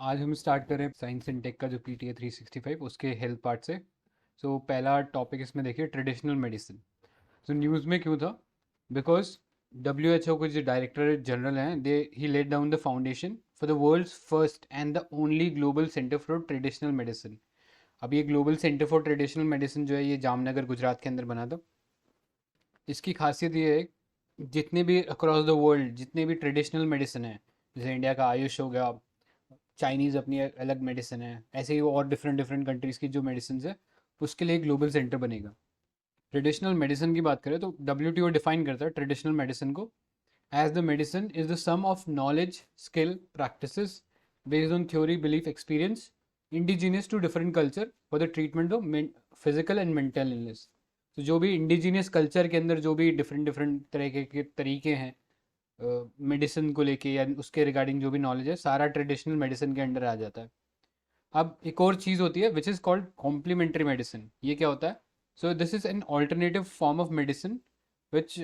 आज हम स्टार्ट कर रहे हैं साइंस एंड टेक का जो PTA 365 उसके हेल्थ पार्ट से। पहला टॉपिक इसमें देखिए, ट्रेडिशनल मेडिसिन। न्यूज़ में क्यों था? बिकॉज WHO के जो डायरेक्टर जनरल हैं, they he laid down the foundation for the world's first and the only global centre for traditional medicine. अब ये global centre for traditional medicine जो है, ये जामनगर गुजरात के अंदर बना था। इसकी खासियत ये है, जितने भी अक्रॉस द वर्ल्ड जितने भी ट्रेडिशनल मेडिसिन है, जैसे इंडिया का आयुष हो गया, चाइनीज़ अपनी अलग मेडिसिन है, ऐसे ही और डिफरेंट डिफरेंट कंट्रीज़ की जो मेडिसिन है, उसके लिए ग्लोबल सेंटर बनेगा। ट्रेडिशनल मेडिसिन की बात करें तो WTO डिफाइन करता है ट्रेडिशनल मेडिसिन को as the medicine is the sum of knowledge, skill, practices based on theory, belief, experience indigenous to different culture for the treatment of physical and mental illness. तो जो भी indigenous culture के अंदर जो भी different different तरह के तरीके हैं मेडिसिन को लेके या उसके रिगार्डिंग जो भी नॉलेज है, सारा ट्रेडिशनल मेडिसिन के अंडर आ जाता है। अब एक और चीज़ होती है which is called complementary medicine. ये क्या होता है? So this is an alternative form of medicine which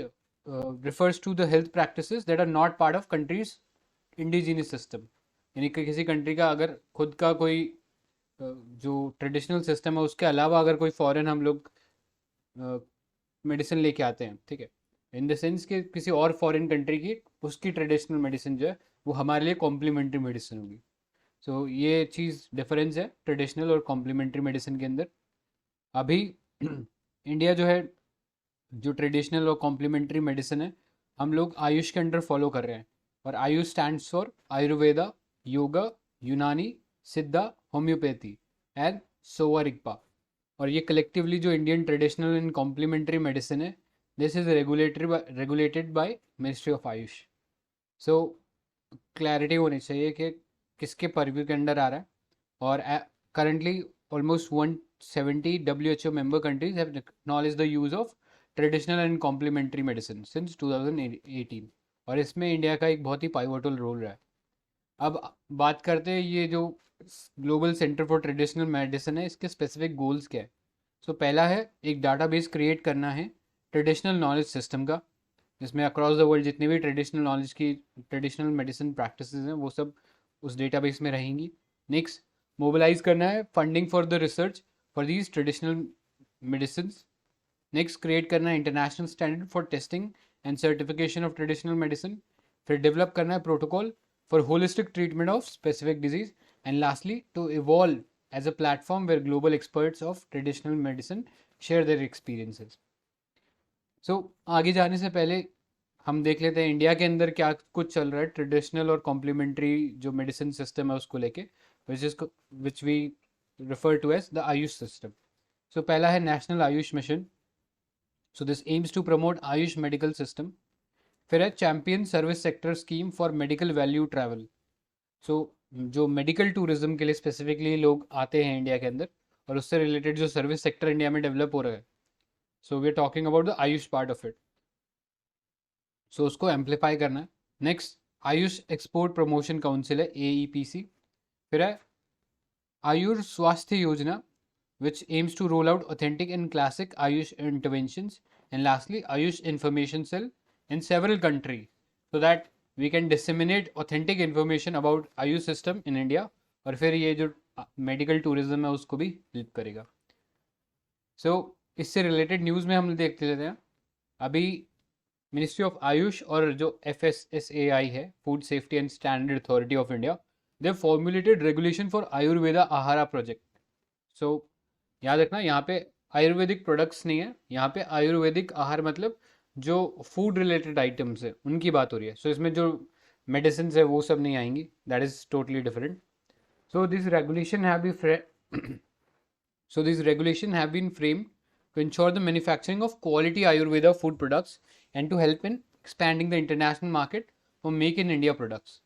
refers to the health practices that are not part of country's indigenous system। यानी कि किसी कंट्री का अगर खुद का कोई जो ट्रेडिशनल सिस्टम है उसके अलावा अगर कोई फॉरेन हम लोग मेडिसिन लेके आते हैं, ठीक है, इन द सेंस कि किसी और फॉरेन कंट्री की उसकी ट्रेडिशनल मेडिसिन जो है वो हमारे लिए कॉम्प्लीमेंट्री मेडिसिन होगी। ये चीज़ डिफरेंस है ट्रेडिशनल और कॉम्प्लीमेंट्री मेडिसिन के अंदर। अभी इंडिया जो है, जो ट्रेडिशनल और कॉम्प्लीमेंट्री मेडिसिन है, हम लोग आयुष के अंडर फॉलो कर रहे हैं। और आयुष स्टैंड्स फॉर आयुर्वेदा, योगा, यूनानी, सिद्धा, होम्योपैथी एंड सोवा रिग्पा। और ये कलेक्टिवली जो Indian traditional and complementary medicine है, this is regulated by ministry of AYUSH. So clarity होनी चाहिए कि किसके परव्यू के अंडर आ रहा है। और currently almost 170 WHO member countries have acknowledged the use of traditional and complementary medicine since 2018। और इसमें इंडिया का एक बहुत ही पाइवटल रोल रहा है। अब बात करते हैं ये जो global centre for traditional medicine है, इसके स्पेसिफिक गोल्स क्या है। पहला है, एक डाटाबेस क्रिएट करना है ट्रेडिशनल नॉलेज सिस्टम का, जिसमें अक्रॉस द वर्ल्ड जितनी भी ट्रेडिशनल नॉलेज की ट्रेडिशनल मेडिसिन प्रैक्टिसेस हैं वो सब उस डेटाबेस में रहेंगी। नेक्स्ट, मोबिलाइज करना है funding for the research for these traditional medicine. Next, create करना है international standard for testing and certification of traditional medicine. फिर डेवलप करना है protocol for holistic treatment of specific disease. And lastly, to evolve as a platform where global experts of traditional medicine share their experiences. आगे जाने से पहले हम देख लेते हैं इंडिया के अंदर क्या कुछ चल रहा है ट्रेडिशनल और कॉम्प्लीमेंट्री जो मेडिसिन सिस्टम है उसको लेके, which we refer to as the AYUSH system. पहला है national AYUSH mission. This aims to promote AYUSH medical system. फिर है champion service sector scheme for medical value travel. जो मेडिकल टूरिज्म के लिए स्पेसिफिकली लोग आते हैं इंडिया के अंदर, और उससे रिलेटेड जो सर्विस सेक्टर इंडिया में डेवलप हो रहा है, we are talking about the AYUSH part of it. उसको एम्पलीफाई करना है। Next, AYUSH export promotion council है, AEPC। फिर है आयुष स्वास्थ्य योजना, which aims to roll out authentic and classic Ayush interventions. And lastly, Ayush Information Cell in several countries so that we can disseminate authentic information about Ayush system in India. और फिर ये जो medical tourism है उसको भी help करेगा। इससे related news में हम देखते लेते हैं। अभी मिनिस्ट्री ऑफ आयुष और जो FSSAI है, food safety and standard authority of India, they formulated regulation for Ayurveda आहारा प्रोजेक्ट। याद रखना, यहाँ पे आयुर्वेदिक प्रोडक्ट्स नहीं है, यहाँ पे आयुर्वेदिक आहार मतलब जो फूड रिलेटेड आइटम्स है उनकी बात हो रही है। इसमें जो मेडिसिन है वो सब नहीं आएंगी, that is totally different. This regulation have been this regulation have been framed to ensure the manufacturing of quality Ayurveda food products and to help in expanding the international market for make in India products।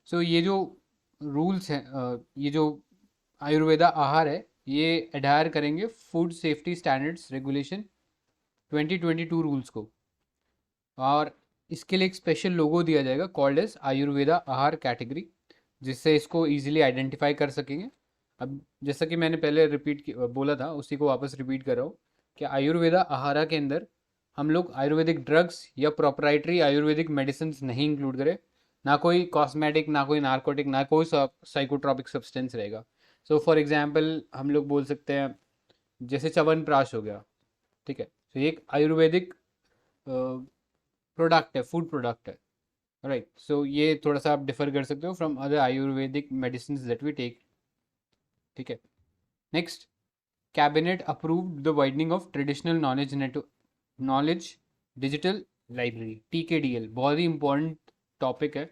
ये जो rules हैं, ये जो आयुर्वेदा आहार है, ये Adair करेंगे food safety standards regulation 2022 rules को। और इसके लिए एक स्पेशल लोगो दिया जाएगा कॉल्ड एज आयुर्वेदा आहार कैटेगरी, जिससे इसको इजीली आइडेंटिफाई कर सकेंगे। अब जैसा कि मैंने पहले बोला था, उसी को वापस रिपीट कर रहा हूँ कि आयुर्वेदा आहारा के अंदर हम लोग आयुर्वेदिक ड्रग्स या प्रोप्राइटरी आयुर्वेदिक मेडिसिन नहीं इंक्लूड करें, ना कोई कॉस्मेटिक, ना कोई नार्कोटिक, ना कोई साइकोट्रॉपिक सब्सटेंस रहेगा। सो फॉर एग्जांपल हम लोग बोल सकते हैं जैसे च्यवनप्राश हो गया, ठीक है, तो ये एक आयुर्वेदिक प्रोडक्ट है, फूड प्रोडक्ट है, राइट। सो ये थोड़ा सा आप डिफर कर सकते हो from other Ayurvedic medicine that we take, ठीक है। Next, cabinet approved the widening of traditional knowledge digital library, TKDL, बहुत ही इंपॉर्टेंट टॉपिक है,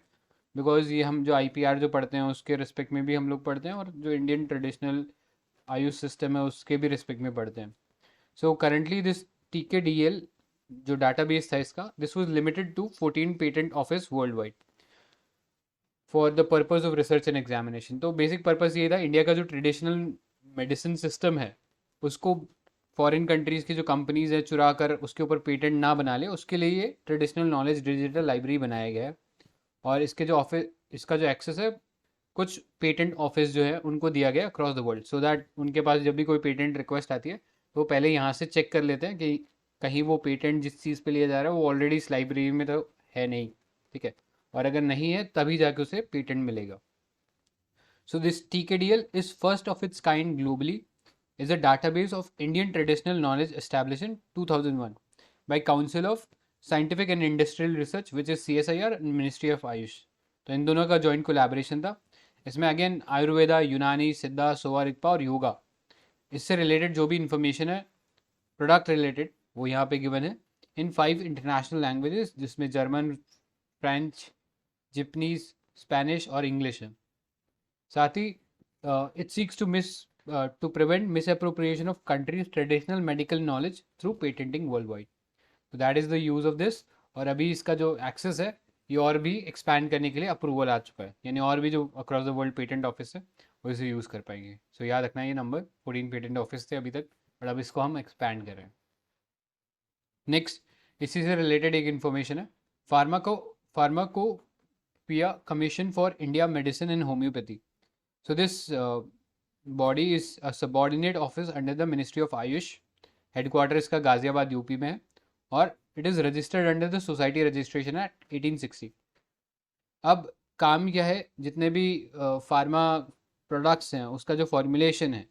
बिकॉज ये हम जो IPR जो पढ़ते हैं उसके रिस्पेक्ट में भी हम लोग पढ़ते हैं, और जो इंडियन ट्रेडिशनल आयुष सिस्टम है उसके भी रिस्पेक्ट में पढ़ते हैं। सो करेंटली दिस TKDL जो डाटाबेस था इसका, this was limited to 14 patent office world wide for the purpose of research and examination. तो बेसिक पर्पज ये था, इंडिया का जो ट्रेडिशनल मेडिसिन सिस्टम है उसको फॉरेन कंट्रीज़ की जो कंपनीज है चुरा कर उसके ऊपर पेटेंट ना बना ले, उसके लिए ये ट्रेडिशनल नॉलेज डिजिटल लाइब्रेरी बनाया गया है। और इसके जो ऑफिस, इसका जो एक्सेस है कुछ पेटेंट ऑफिस जो है उनको दिया गया across the world, so that उनके पास जब भी कोई पेटेंट रिक्वेस्ट आती है तो वो पहले यहाँ से चेक कर लेते हैं कि कहीं वो पेटेंट जिस चीज़ पे लिया जा रहा है वो ऑलरेडी इस लाइब्रेरी में तो है नहीं, ठीक है, और अगर नहीं है तभी जाके उसे पेटेंट मिलेगा। So this TKDL is first of its kind globally, is a database of Indian traditional knowledge established in 2001 by Council of Scientific and Industrial Research, which is CSIR and Ministry of Ayush। तो इन दोनों का joint collaboration था। इसमें again Ayurveda, यूनानी, सिद्धा, सोवा रिगपा और योगा, इससे related जो भी इंफॉर्मेशन है प्रोडक्ट रिलेटेड वो यहाँ पे गिवन है इन 5 इंटरनेशनल लैंग्वेजेस, जिसमें जर्मन, फ्रेंच, जिपनीज, स्पेनिश और इंग्लिश है। साथ ही it seeks to prevent misappropriation of countries traditional medical knowledge through patenting world wide. तो that is the use of this. और अभी इसका जो एक्सेस है ये और भी एक्सपैंड करने के लिए अप्रूवल आ चुका है, यानी और भी जो across the world patent office है वो इसे यूज़ कर पाएंगे। सो याद रखना ये नंबर 14 पेटेंट ऑफिस थे अभी तक, और अब इसको हम एक्सपैंड कर रहे हैं। नेक्स्ट, इसी से रिलेटेड एक इन्फॉर्मेशन है, pharmacopoeia commission for India medicine and homeopathy. So this body is a subordinate office under the Ministry of Ayush। Headquarter इसका गाजियाबाद यूपी में है, और it is registered under the society registration act 1860। अब काम क्या है, जितने भी फार्मा प्रोडक्ट्स हैं उसका जो फॉर्मुलेशन है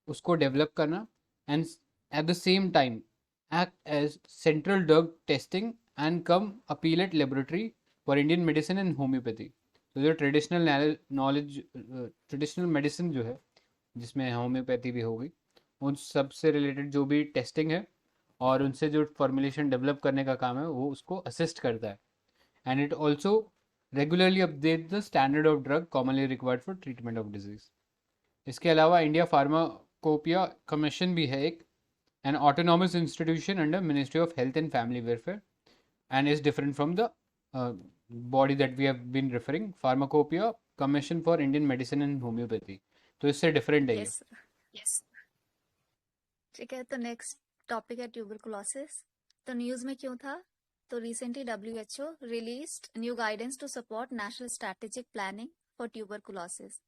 उसको डेवलप करना, and at the same time act as central drug testing and cum appellate laboratory for Indian medicine and homeopathy. तो जो ट्रेडिशनल नॉलेज, ट्रेडिशनल मेडिसिन जो है जिसमें होम्योपैथी भी होगी, उन सब से रिलेटेड जो भी टेस्टिंग है और उनसे जो फॉर्मुलेशन डेवलप करने का काम है वो उसको असिस्ट करता है। And it also regularly update the standard of drug commonly required for treatment of disease. इसके अलावा इंडिया फार्माकोपिया कमीशन भी है एक, N autonomous institution under ministry of health and family welfare, and is different from the body that we have been referring, Pharmacopoeia Commission for Indian Medicine and Homeopathy। तो इससे different है ये। Yes yes ठीक है, तो next topic है tuberculosis. तो news में क्यों था, तो recently WHO released new guidance to support national strategic planning for tuberculosis.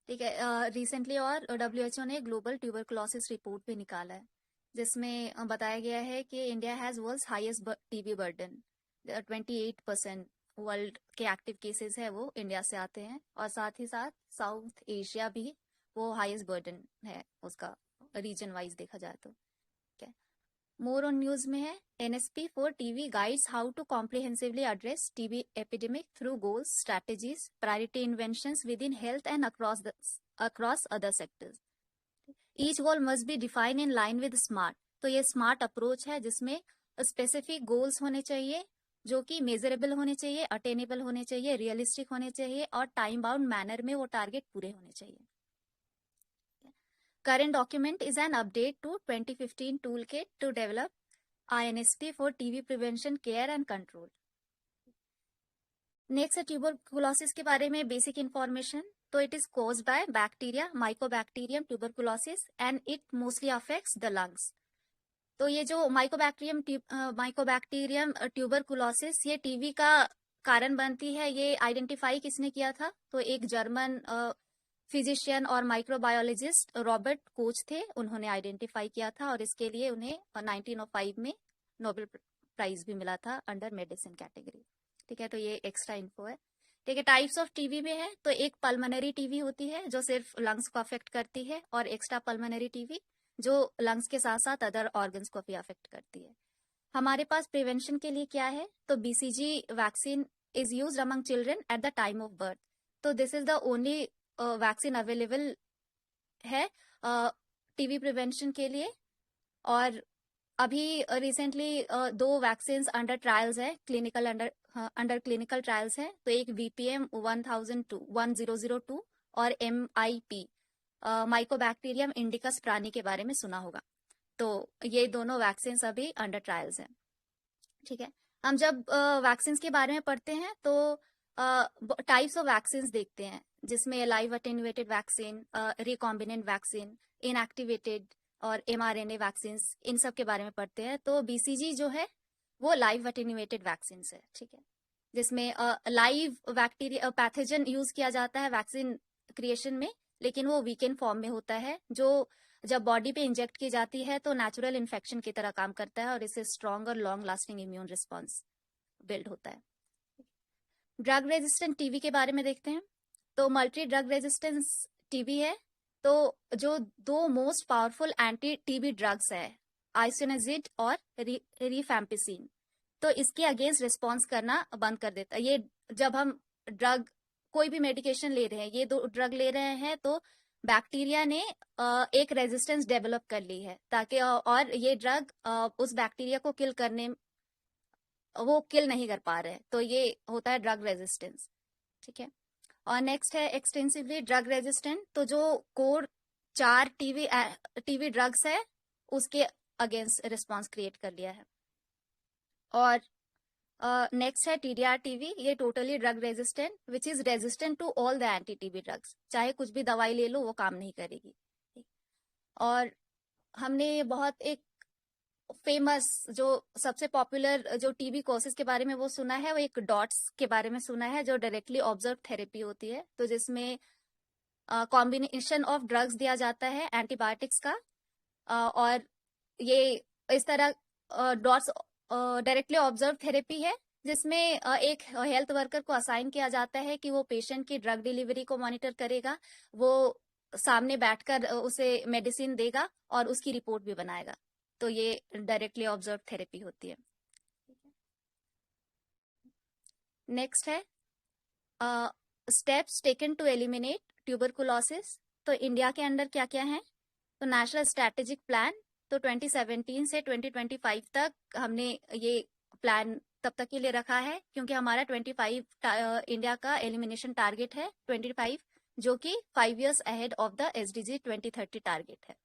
ठीक है, रिसेंटली और WHO ने ग्लोबल ट्यूबरकुलोसिस रिपोर्ट भी निकाला है, जिसमें बताया गया है कि India has world's highest TB burden. 28% world के एक्टिव केसेस है वो इंडिया से आते हैं, और साथ ही साथ साउथ एशिया भी वो हाईएस्ट बर्डन है उसका, रीजन वाइज देखा जाए तो। ठीक है, मोर ऑन न्यूज में है, NSP for TB guides how to comprehensively address TB epidemic through goals, strategies, priority inventions within health and across other sectors. Each goal must be define in line with SMART. तो ये smart approach है जिसमें specific goals होने चाहिए जो कि measurable होने चाहिए, अटेनेबल होने चाहिए, रियलिस्टिक होने चाहिए, और टाइम बाउंड मैनर में वो टारगेट पूरे होने चाहिए। Current document is an update to 2015 tool kit to develop INSP for TB prevention, care and control. Next है ट्यूबरकुलोसिस के बारे में बेसिक इंफॉर्मेशन। तो it is caused by bacteria mycobacterium tuberculosis and it mostly affects the lungs. तो ये जो Mycobacterium tuberculosis ये TB का कारण बनती है, ये आइडेंटिफाई किसने किया था, तो एक जर्मन फिजिशियन और माइक्रोबायोलॉजिस्ट रॉबर्ट कोच थे, उन्होंने आइडेंटिफाई किया था, और इसके लिए उन्हें 1905 में नोबेल प्राइज भी मिला था अंडर मेडिसिन कैटेगरी। ठीक है, तो ये एक्स्ट्रा इन्फो है। ठीक है, टाइप्स ऑफ टीबी में है तो एक पल्मोनरी टीबी होती है जो सिर्फ लंग्स को अफेक्ट करती है, और एक्स्ट्रा पल्मोनरी टीबी जो लंग्स के साथ साथ अदर ऑर्गन्स को भी अफेक्ट करती है। हमारे पास प्रिवेंशन के लिए क्या है, तो BCG vaccine is used among children at the time of birth. तो this is the only vaccine available है टीबी प्रिवेंशन के लिए। और अभी रिसेंटली 2 वैक्सीन अंडर ट्रायल्स है, क्लिनिकल अंडर क्लिनिकल ट्रायल्स है। तो एक VPM 1002 और MIP माइकोबैक्टीरियम इंडिकस प्राणी के बारे में सुना होगा। तो ये दोनों वैक्सीन अभी अंडर ट्रायल्स हैं। ठीक है, हम जब वैक्सीन के बारे में पढ़ते हैं तो टाइप्स ऑफ वैक्सीन देखते हैं, जिसमें live attenuated vaccine, recombinant vaccine, inactivated और mRNA वैक्सीन, इन सब के बारे में पढ़ते हैं। तो BCG जो है वो लाइव अटेन्यूएटेड वैक्सीन है। ठीक है, जिसमें लाइव बैक्टीरिया पैथोजन यूज किया जाता है वैक्सीन क्रिएशन में, लेकिन वो वीकेंड फॉर्म में होता है, जो जब बॉडी पे इंजेक्ट की जाती है तो नेचुरल इन्फेक्शन की तरह काम करता है और इससे स्ट्रॉन्ग और long lasting immune response build होता है। ड्रग रेजिस्टेंट टीबी के बारे में देखते हैं। तो मल्टी ड्रग रेजिस्टेंस टीबी है, तो जो 2 most powerful anti TB drugs है, आइसोनिजिड और रिफैम्पिसिन, तो इसके अगेंस्ट रिस्पॉन्स करना बंद कर देता है। ये जब हम ड्रग कोई भी मेडिकेशन ले रहे हैं, ये 2 ड्रग ले रहे हैं, तो बैक्टीरिया ने एक रेजिस्टेंस डेवलप कर ली है, ताकि और ये ड्रग उस बैक्टीरिया को किल करने वो किल नहीं कर पा रहे हैं, तो ये होता है ड्रग रेजिस्टेंस। ठीक है, और नेक्स्ट है एक्सटेंसिवली ड्रग रेजिस्टेंट, तो जो कोर 4 टीबी ड्रग्स है उसके अगेंस्ट रिस्पॉन्स क्रिएट कर लिया है। और नेक्स्ट है TDR टीबी, ये totally drug resistant which is resistant to all the anti TB drugs, चाहे कुछ भी दवाई ले लो वो काम नहीं करेगी। और हमने बहुत एक फेमस जो सबसे पॉपुलर जो टीबी कोर्सेज के बारे में वो सुना है, वो एक डॉट्स के बारे में सुना है, जो डायरेक्टली ऑब्जर्व थेरेपी होती है, तो जिसमें कॉम्बिनेशन ऑफ ड्रग्स दिया जाता है एंटीबायोटिक्स का, और ये इस तरह डॉट्स डायरेक्टली ऑब्जर्व थेरेपी है, जिसमें एक हेल्थ वर्कर को असाइन किया जाता है कि वो पेशेंट की ड्रग डिलीवरी को मॉनिटर करेगा, वो सामने बैठकर उसे मेडिसिन देगा और उसकी रिपोर्ट भी बनाएगा। तो ये डायरेक्टली ऑब्जर्व थेरेपी होती है। नेक्स्ट है steps taken to eliminate tuberculosis. तो इंडिया के अंदर क्या क्या है, तो नेशनल स्ट्रेटेजिक प्लान, तो 2017 से 2025 तक हमने ये प्लान तब तक के लिए रखा है, क्योंकि हमारा 25 इंडिया का एलिमिनेशन टारगेट है 25, जो कि 5 years ahead of the SDG 2030 target है।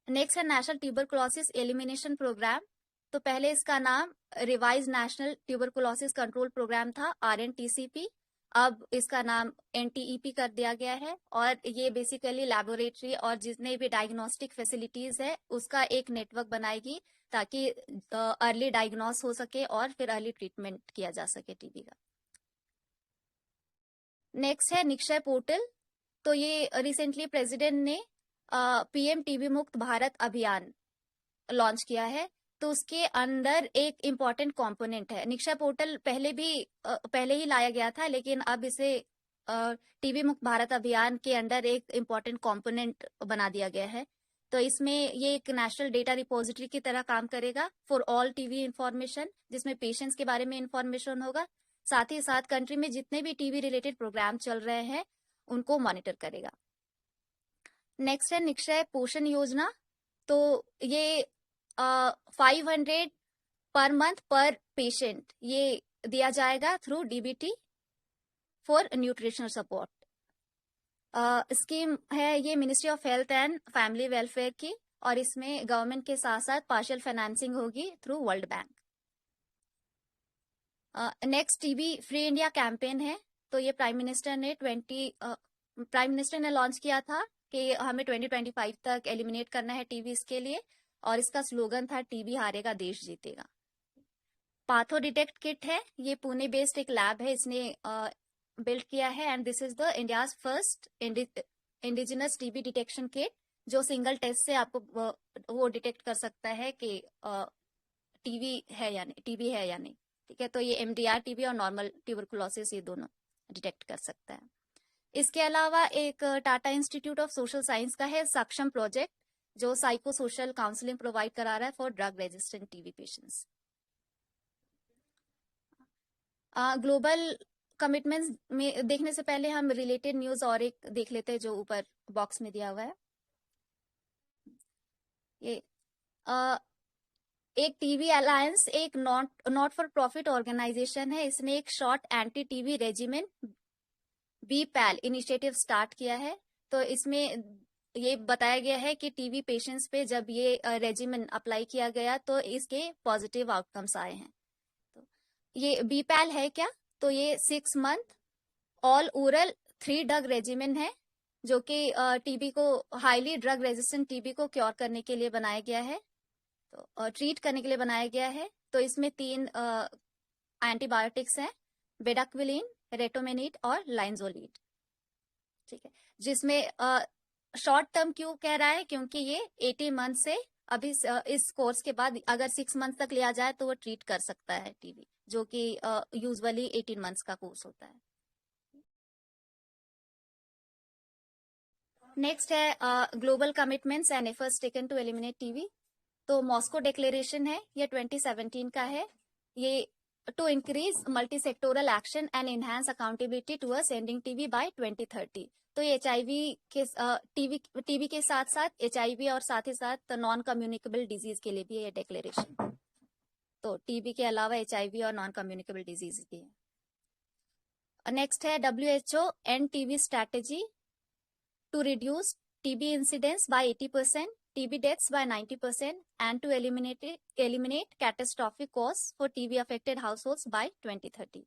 नेक्स्ट है नेशनल ट्यूबरकुलोसिस एलिमिनेशन प्रोग्राम। तो पहले इसका नाम revised national tuberculosis control programme था, RNTCP, अब इसका नाम NTEP कर दिया गया है। और ये बेसिकली लैबोरेटरी और जितने भी डायग्नोस्टिक फैसिलिटीज है उसका एक नेटवर्क बनाएगी, ताकि अर्ली डायग्नोस हो सके और फिर अर्ली ट्रीटमेंट किया जा सके टीबी का। नेक्स्ट है निक्षय पोर्टल। तो ये रिसेंटली प्रेसिडेंट ने PM टीबी मुक्त भारत अभियान लॉन्च किया है, तो उसके अंदर एक इम्पॉर्टेंट कंपोनेंट है। निक्षय पोर्टल पहले ही लाया गया था, लेकिन अब इसे टीबी मुक्त भारत अभियान के अंदर एक इम्पॉर्टेंट कंपोनेंट बना दिया गया है। तो इसमें ये एक नेशनल डेटा रिपोजिटरी की तरह काम करेगा फॉर ऑल टीबी इंफॉर्मेशन, जिसमें पेशेंट्स के बारे में इंफॉर्मेशन होगा, साथ ही साथ कंट्री में जितने भी टीबी रिलेटेड प्रोग्राम चल रहे हैं उनको मॉनिटर करेगा। नेक्स्ट है निक्षय पोषण योजना। तो ये 500 पर मंथ पर पेशेंट ये दिया जाएगा through DBT for nutritional support. Scheme है ये ministry of health and family welfare की, और इसमें गवर्नमेंट के साथ साथ पार्शियल फाइनेंसिंग होगी through world bank. Next TB free India campaign है। तो ये प्राइम मिनिस्टर ने लॉन्च किया था कि हमें 2025 तक एलिमिनेट करना है टीबी इसके लिए, और इसका स्लोगन था टीबी हारेगा देश जीतेगा। पाथो डिटेक्ट किट है, ये पुणे बेस्ड एक लैब है, इसने बिल्ड किया है, and this is the India's first indigenous TB detection kit, जो सिंगल टेस्ट से आपको वो डिटेक्ट कर सकता है कि टीबी है या नहीं। ठीक है, तो ये MDR टीबी और नॉर्मल ट्यूबरकुलोसिस ये दोनों डिटेक्ट कर सकता है। इसके अलावा एक Tata institute of social science का है सक्षम प्रोजेक्ट, जो साइको सोशल काउंसलिंग प्रोवाइड करा रहा है for drug resistant TB patients. Global commitments में देखने से पहले हम रिलेटेड न्यूज और एक देख लेते हैं जो ऊपर बॉक्स में दिया हुआ है। ये एक टीवी अलायंस एक नॉट फॉर प्रॉफिट ऑर्गेनाइजेशन है। इसने एक short anti TV regimen BPAL initiative start किया है। तो इसमें ये बताया गया है कि टीवी पेशेंट्स पे जब ये रेजिमेन अप्लाई किया गया तो इसके पॉजिटिव आउटकम्स आए हैं। तो ये BPAL है क्या? तो ये 6 month all oral 3 drug regimen है, जो कि टीबी को हाईली ड्रग रेजिस्टेंट टीबी को क्योर करने के लिए बनाया गया है, तो ट्रीट करने के लिए बनाया गया है। तो इसमें 3 एंटीबायोटिक्स हैं, बेडाक्विलिन, रेटोमेनिट और लाइनजोलिड। ठीक है, जिसमें शॉर्ट टर्म क्यों कह रहा है? क्योंकि ये 80 मंथ से अभी इस कोर्स के बाद अगर 6 मंथ तक लिया जाए तो वो ट्रीट कर सकता है टीबी, जो कि यूजुअली 18 मंथ्स का कोर्स होता है। नेक्स्ट है global commitments and efforts taken to eliminate TB. तो मॉस्को डिक्लेरेशन है, ये 2017 का है। ये to increase multi sectoral action and enhance accountability towards ending TB by 2030। तो HIV के टीबी के साथ साथ HIV और साथ ही साथ नॉन कम्युनिकेबल डिजीज के लिए भी ये डिक्लेरेशन। तो टीबी के अलावा HIV और नॉन कम्युनिकेबल डिजीज भी है। नेक्स्ट है WHO end TB strategy to reduce TB incidence by 80%, TB deaths by 90%, and to eliminate catastrophic costs for TB affected households by 2030.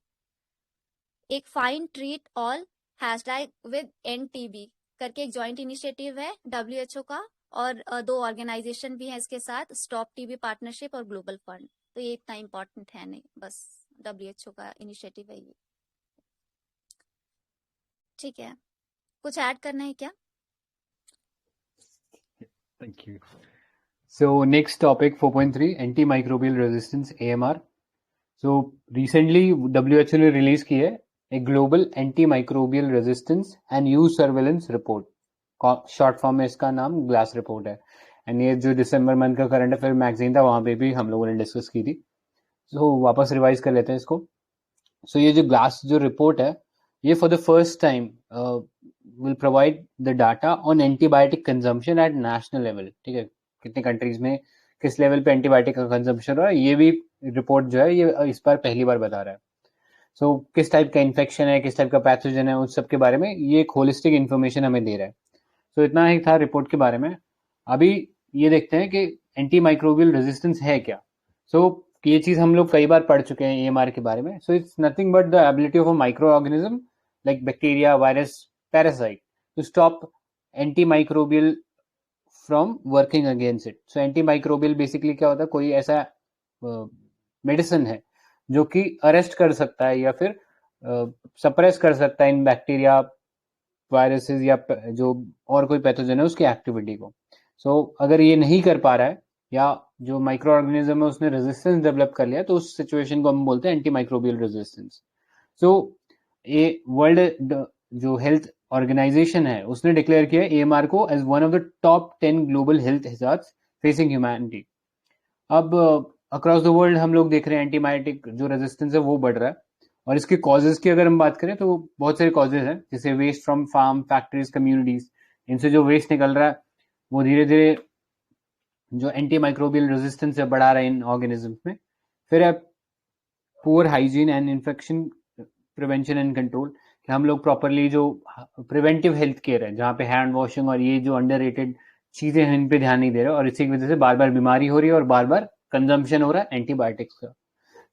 एक फाइन ट्रीट ऑल #with_end_TB करके एक joint initiative है WHO का, और 2 organisation भी है इसके साथ, स्टॉप टीबी पार्टनरशिप और ग्लोबल फंड। तो ये इतना इंपॉर्टेंट है नहीं, बस WHO का इनिशिएटिव है ये। ठीक है, कुछ ऐड करना है क्या? Thank you. So next topic 4.3 antimicrobial resistance AMR. So recently WHO ने रिलीज की है एक global antimicrobial resistance and use surveillance report, short form में इसका नाम ग्लास रिपोर्ट है। एंड ये जो दिसंबर मंथ का करंट अफेयर मैगजीन था वहां पे भी हम लोगों ने डिस्कस की थी। सो वापस रिवाइज कर लेते हैं इसको। सो ये जो ग्लास जो रिपोर्ट है, ये for the first time will provide the data on antibiotic consumption at national level. ठीक है, कितने कंट्रीज में किस लेवल पे एंटीबायोटिक का कंजम्पशन हो रहा है, ये भी रिपोर्ट जो है ये इस बार पहली बार बता रहा है। सो किस टाइप का इन्फेक्शन है, किस टाइप का पैथोजन है, उस सब के बारे में ये एक होलिस्टिक इन्फॉर्मेशन हमें दे रहा है। सो इतना ही था रिपोर्ट के बारे में। अभी ये देखते हैं कि एंटीमाइक्रोबियल रेजिस्टेंस है क्या। सो ये चीज हम लोग कई बार पढ़ चुके हैं AMR के बारे में। So it's nothing but the ability of a micro organism like bacteria, virus, parasite to stop antimicrobial from working against it. So antimicrobial basically क्या होता है, कोई ऐसा मेडिसिन है जो कि अरेस्ट कर सकता है या फिर सप्रेस कर सकता है इन बैक्टीरिया, वायरसेस या जो और कोई पैथोजन है उसकी एक्टिविटी को। सो अगर ये नहीं कर पा रहा है या जो माइक्रो ऑर्गेनिज्म है उसने रेजिस्टेंस डेवलप कर लिया, तो उस सिचुएशन को हम बोलते हैं एंटीमाइक्रोबियल रेजिस्टेंस। सो ये वर्ल्ड जो हेल्थ ऑर्गेनाइजेशन है उसने डिक्लेयर किया AMR को as one of the top 10 global health hazards facing humanity. अब अक्रॉस द वर्ल्ड हम लोग देख रहे हैं एंटीबायोटिक जो रेजिस्टेंस है वो बढ़ रहा है, और इसके कॉजेज की अगर हम बात करें तो बहुत सारे कॉजेज हैं, जैसे waste from farm, factories, communities. इनसे जो वेस्ट निकल रहा है वो धीरे धीरे जो एंटीमाइक्रोबियल रेजिस्टेंस है बढ़ा रहा है इन ऑर्गेनिजम्स में। फिर है poor hygiene and infection prevention and control, कि हम लोग प्रॉपरली जो प्रिवेंटिव हेल्थ केयर है जहाँ पे हैंड वॉशिंग और ये जो अंडररेटेड चीजें हैं इन पे ध्यान नहीं दे रहे, और इसी की वजह से बार बार बीमारी हो रही है और बार बार कंजम्पशन हो रहा है एंटीबायोटिक्स का।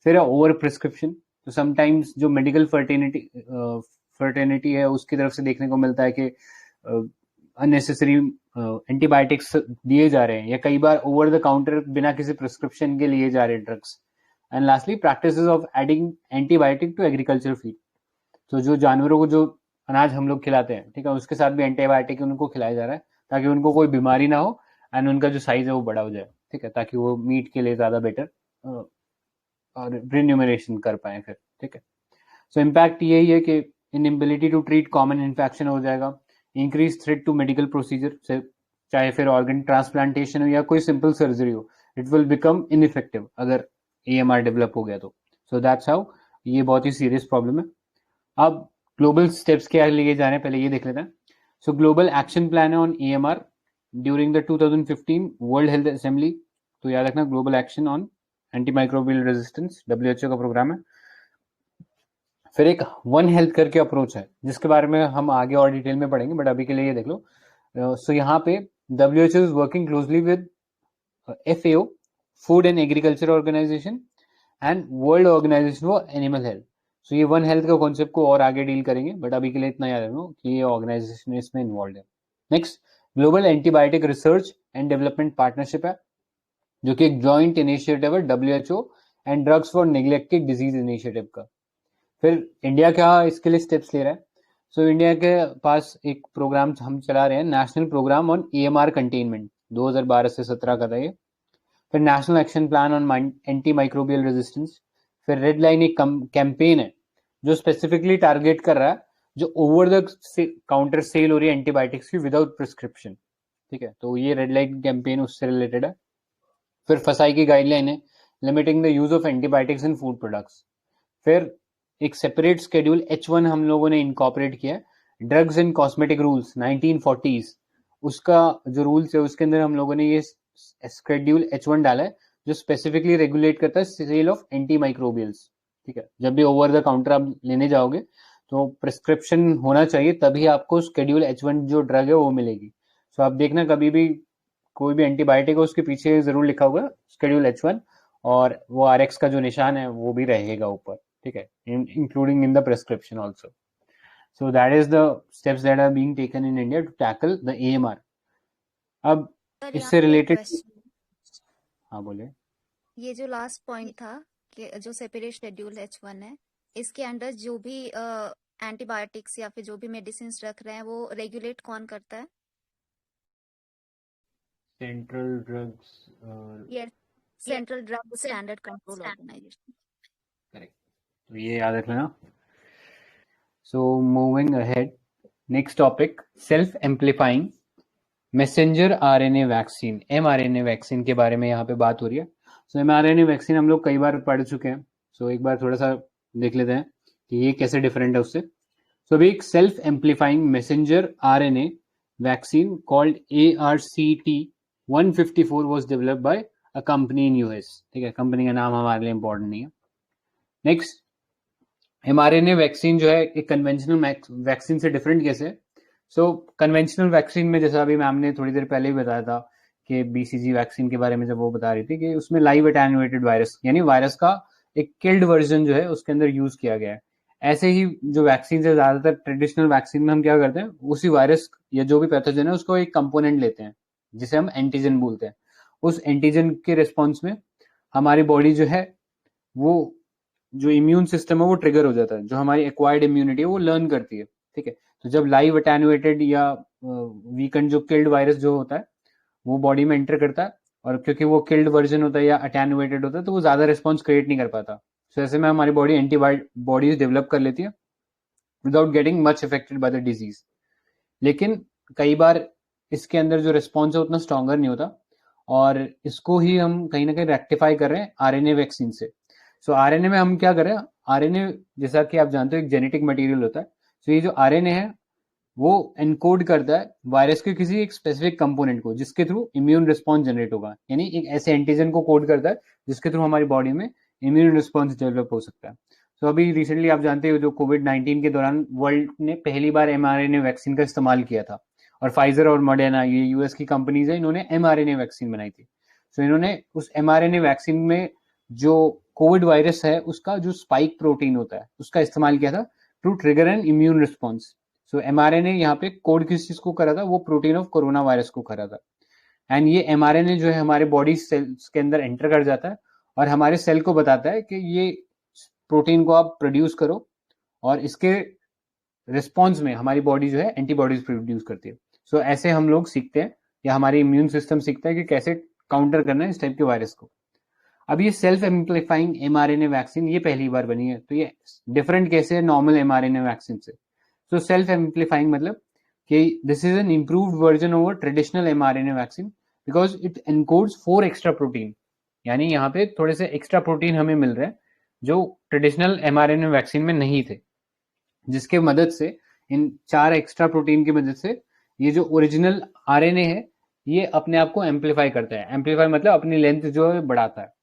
फिर है ओवर प्रिस्क्रिप्शन। तो समटाइम्स जो मेडिकल फर्टेनिटी है उसकी तरफ से देखने को मिलता है कि अननेसेसरी एंटीबायोटिक्स दिए जा रहे हैं, या कई बार ओवर द काउंटर बिना किसी प्रिस्क्रिप्शन के लिए जा रहे हैं drugs. And lastly practices of adding antibiotic to agriculture feed. तो जो जानवरों को जो अनाज हम लोग खिलाते हैं, ठीक है, उसके साथ भी एंटीबायोटिक उनको खिलाया जा रहा है ताकि उनको कोई बीमारी ना हो एंड उनका जो साइज है वो बड़ा हो जाए। ठीक है, ताकि वो मीट के लिए ज्यादा बेटर रिन्यूमरेशन कर पाए फिर, ठीक है। सो इम्पैक्ट यही है कि inability to treat common infection हो जाएगा, increase threat to medical procedure से, चाहे फिर ऑर्गन ट्रांसप्लांटेशन हो या कोई सिंपल सर्जरी हो, इट विल बिकम इनइफेक्टिव अगर AMR डेवलप हो गया तो। सो दैट्स हाउ, ये बहुत ही सीरियस प्रॉब्लम है। अब ग्लोबल स्टेप्स क्या लिए जा रहे हैं, पहले ये देख लेते हैं। सो ग्लोबल एक्शन प्लान है on AMR during the 2015 world health assembly. तो याद रखना, global action on anti microbial resistance WHO का प्रोग्राम है। फिर एक वन हेल्थ करके अप्रोच है, जिसके बारे में हम आगे और डिटेल में पढ़ेंगे, बट अभी के लिए ये देख लो। सो यहाँ पे WHO is working closely with FAO, food and agriculture organization, and world organization for animal health. So ये वन हेल्थ का कॉन्सेप्ट को और आगे डील करेंगे, बट अभी के लिए इतना याद रखो कि ये ऑर्गेनाइजेशन इसमें इन्वॉल्व है। Next, global antibiotic research and development partnership है, जो कि एक जॉइंट इनिशिएटिव है WHO and drugs for neglected disease initiative का। फिर इंडिया क्या इसके लिए स्टेप्स ले रहा है? सो इंडिया के पास एक प्रोग्राम हम चला रहे हैं, national programme on AMR containment, 2012 से 17 का था ये। फिर national action plan on anti microbial resistance. फिर रेड लाइन एक कैंपेन है जो स्पेसिफिकली टारगेट कर रहा है जो ओवर द काउंटर सेल हो रही है एंटीबायोटिक्स की विदाउट प्रिस्क्रिप्शन, ठीक है। तो ये रेड लाइन कैंपेन उससे रिलेटेड है। फिर फसाई की गाइडलाइन है limiting the use of antibiotics in food products. फिर एक सेपरेट शेड्यूल H1 हम लोगों ने इनकॉर्पोरेट किया है, drugs and cosmetic rules 1940s, उसका जो रूल्स है उसके अंदर हम लोगों ने ये शेड्यूल H1 डाला है, जो स्पेसिफिकली रेगुलेट करता है सेल ऑफ एंटी माइक्रोबियल्स, ठीक है। जब भी ओवर द काउंटर आप लेने जाओगे तो प्रिस्क्रिप्शन होना चाहिए, तभी आपको शेड्यूल H1 जो ड्रग है वो मिलेगी। सो आप देखना, कभी भी कोई भी एंटीबायोटिक हो उसके पीछे जरूर लिखा होगा शेड्यूल H1, और वो RX का जो निशान है वो भी रहेगा ऊपर, ठीक है, including in the prescription also. So that is the steps that are being taken in India to tackle the AMR। अब सर इससे यहाँ पे एक रिलेटेड, क्वेश्चन, हाँ बोले। ये जो लास्ट पॉइंट था कि जो सेपरेट शेड्यूल H1 है, इसके अंडर जो भी एंटीबायोटिक्स या फिर जो भी मेडिसिन रख रहे हैं वो रेगुलेट कौन करता है? Central drugs, yes, central drug standard control organisation. Correct, तो ये याद रख लेना। So moving ahead, next topic, self amplifying messenger RNA vaccine, mRNA vaccine के बारे में यहाँ पे बात हो रही है। सो mRNA वैक्सीन हम लोग कई बार पढ़ चुके हैं, सो एक बार थोड़ा सा देख लेते हैं कि ये कैसे डिफरेंट है उससे। सो अभी एक self amplifying messenger RNA vaccine called ARCT-154 was developed bye a company in US, ठीक है, कंपनी का नाम हमारे लिए इंपॉर्टेंट नहीं है। नेक्स्ट, mRNA वैक्सीन जो है एक कन्वेंशनल वैक्सीन से डिफरेंट कैसे है? सो कन्वेंशनल वैक्सीन में, जैसा अभी मैम ने थोड़ी देर पहले ही बताया था कि BCG वैक्सीन के बारे में, जब वो बता रही थी कि उसमें लाइव अटेन्युएटेड वायरस, यानी वायरस का एक किल्ड वर्जन जो है उसके अंदर यूज किया गया है। ऐसे ही जो वैक्सीन है, ज्यादातर ट्रेडिशनल वैक्सीन में हम क्या करते हैं, उसी वायरस या जो भी पैथोजन है उसको एक कंपोनेंट लेते हैं जिसे हम एंटीजन बोलते हैं। उस एंटीजन के रिस्पॉन्स में हमारी बॉडी जो है, वो जो इम्यून सिस्टम है वो ट्रिगर हो जाता है, जो हमारी एक्वायर्ड इम्यूनिटी है वो लर्न करती है, ठीक है। तो जब लाइव अटेन्युएटेड या वीकन जो किल्ड वायरस जो होता है वो बॉडी में एंटर करता है, और क्योंकि वो किल्ड वर्जन होता है या अटेन्युएटेड होता है, तो वो ज्यादा रिस्पॉन्स क्रिएट नहीं कर पाता। सो ऐसे में हमारी बॉडी एंटीबॉडीज डेवलप कर लेती है without getting much affected by the disease. लेकिन कई बार इसके अंदर जो रिस्पॉन्स है उतना स्ट्रॉन्गर नहीं होता, और इसको ही हम कहीं ना कहीं रेक्टिफाई कर रहे हैं RNA वैक्सीन से। सो RNA में हम क्या कर रहे हैं, RNA जैसा कि आप जानते हो एक जेनेटिक मटेरियल होता है। सो ये जो RNA है वो एनकोड करता है वायरस के किसी एक स्पेसिफिक कंपोनेंट को, जिसके थ्रू इम्यून रिस्पॉन्स जनरेट होगा, यानी एक ऐसे एंटीजन को कोड करता है जिसके थ्रू हमारी बॉडी में इम्यून रिस्पॉन्स डेवलप हो सकता है। तो अभी रिसेंटली आप जानते हो जो कोविड-19 के दौरान वर्ल्ड ने पहली बार mRNA वैक्सीन का इस्तेमाल किया था, और फाइजर और मॉडर्ना, ये US की कंपनीज है, इन्होंने mRNA वैक्सीन बनाई थी। सो इन्होंने उस mRNA वैक्सीन में जो कोविड वायरस है उसका जो स्पाइक प्रोटीन होता है उसका इस्तेमाल किया था to trigger an immune response. So mRNA यहाँ पे कोड किस चीज को करा था, वो प्रोटीन ऑफ कोरोना वायरस को करा था। एंड ये mRNA जो है हमारे बॉडी सेल्स के अंदर एंटर कर जाता है और हमारे सेल को बताता है कि ये प्रोटीन को आप प्रोड्यूस करो, और इसके रिस्पॉन्स में हमारी बॉडी जो है एंटीबॉडीज प्रोड्यूस करती है। सो ऐसे हम लोग सीखते हैं, या हमारी इम्यून सिस्टम सीखता है कि कैसे काउंटर करना है इस टाइप के वायरस को। अब ये सेल्फ एम्प्लीफाइंग mRNA वैक्सीन ये पहली बार बनी है, तो ये डिफरेंट कैसे है नॉर्मल mRNA वैक्सीन से। तो सेल्फ एम्प्लीफाइंग मतलब कि this is N improved version over traditional mRNA vaccine because it encodes 4 extra protein, यानी यहाँ पे थोड़े से एक्स्ट्रा प्रोटीन हमें मिल रहे हैं जो ट्रेडिशनल mRNA वैक्सीन में नहीं थे, जिसके मदद से इन 4 एक्स्ट्रा प्रोटीन की मदद से ये जो ओरिजिनल आरएनए है ये अपने आप को एम्पलीफाई करता है। एम्पलीफाई मतलब अपनी लेंथ जो है बढ़ाता है,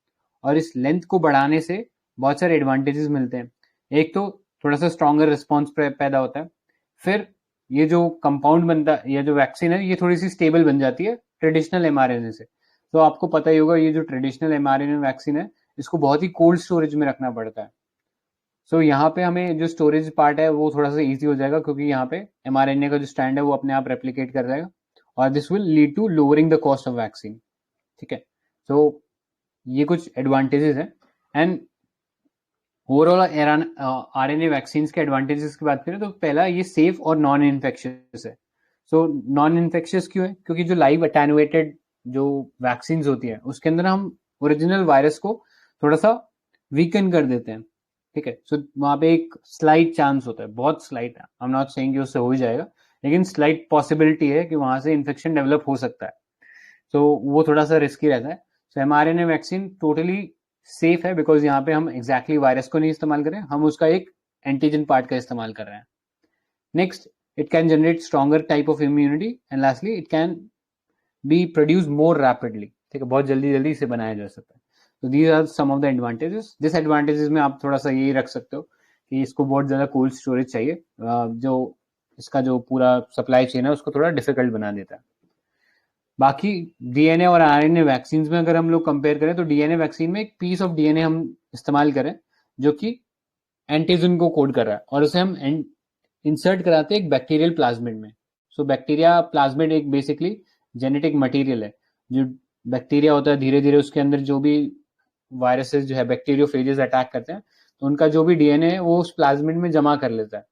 और इस लेंथ को बढ़ाने से बहुत सारे एडवांटेजेस मिलते हैं। एक तो थोड़ा सा स्ट्रॉन्गर रिस्पॉन्स पैदा होता है, फिर ये जो कंपाउंड बनता है या जो वैक्सीन है ये थोड़ी सी स्टेबल बन जाती है ट्रेडिशनल एमआरएनए से। तो आपको पता ही होगा ये जो ट्रेडिशनल एमआरएनए वैक्सीन है इसको बहुत ही कोल्ड स्टोरेज में रखना पड़ता है। सो यहाँ पे हमें जो स्टोरेज पार्ट है वो थोड़ा सा इजी हो जाएगा, क्योंकि यहाँ पे mRNA का जो स्टैंड है वो अपने आप रेप्लिकेट कर जाएगा, और this will lead to lowering the cost of vaccine. ठीक है, सो ये कुछ एडवांटेजेस हैं। एंड ओवरऑल आरएनए वैक्सीन के एडवांटेजेस की बात करें तो पहला ये सेफ और नॉन इन्फेक्शियस है। सो नॉन इन्फेक्शियस क्यों है? क्योंकि जो लाइव अटेनुएटेड जो वैक्सीन होती है उसके अंदर हम ओरिजिनल वायरस को थोड़ा सा वीकन कर देते हैं। ठीक है, सो वहां पे एक स्लाइट चांस होता है, बहुत स्लाइट है, आई एम नॉट सेइंग कि उससे हो ही जाएगा, लेकिन स्लाइट पॉसिबिलिटी है कि वहां से इन्फेक्शन डेवलप हो सकता है। सो वो थोड़ा सा रिस्की रहता है। सो mRNA वैक्सीन टोटली सेफ है बिकॉज यहाँ पे हम एग्जैक्टली वायरस को नहीं इस्तेमाल कर रहे हैं, हम उसका एक एंटीजन पार्ट का इस्तेमाल कर रहे हैं। Next, it can generate stronger type of immunity, and lastly it can be produce more rapidly. ठीक है, बहुत जल्दी जल्दी इसे बनाया जा सकता है। तो these are some of the advantages. Disadvantages में आप थोड़ा सा यही रख सकते हो कि इसको बहुत ज्यादा कोल्ड स्टोरेज चाहिए, जो इसका जो पूरा सप्लाई चेन है उसको थोड़ा डिफिकल्ट बना देता है। बाकी डीएनए और आरएनए वैक्सीन में अगर हम लोग कंपेयर करें तो डीएनए वैक्सीन में एक पीस ऑफ डीएनए हम इस्तेमाल करें जो कि एंटीजन को कोड कर रहा है, और उसे हम इंसर्ट कराते हैं एक बैक्टीरियल प्लाज्मिड में। सो बैक्टीरिया प्लाज्मिड एक बेसिकली जेनेटिक मटेरियल है। जो बैक्टीरिया होता है धीरे धीरे उसके अंदर जो भी वायरसेस जो है बैक्टीरियोफेजेस अटैक करते हैं तो उनका जो भी डीएनए है वो उस प्लाज्मिड में जमा कर लेता है।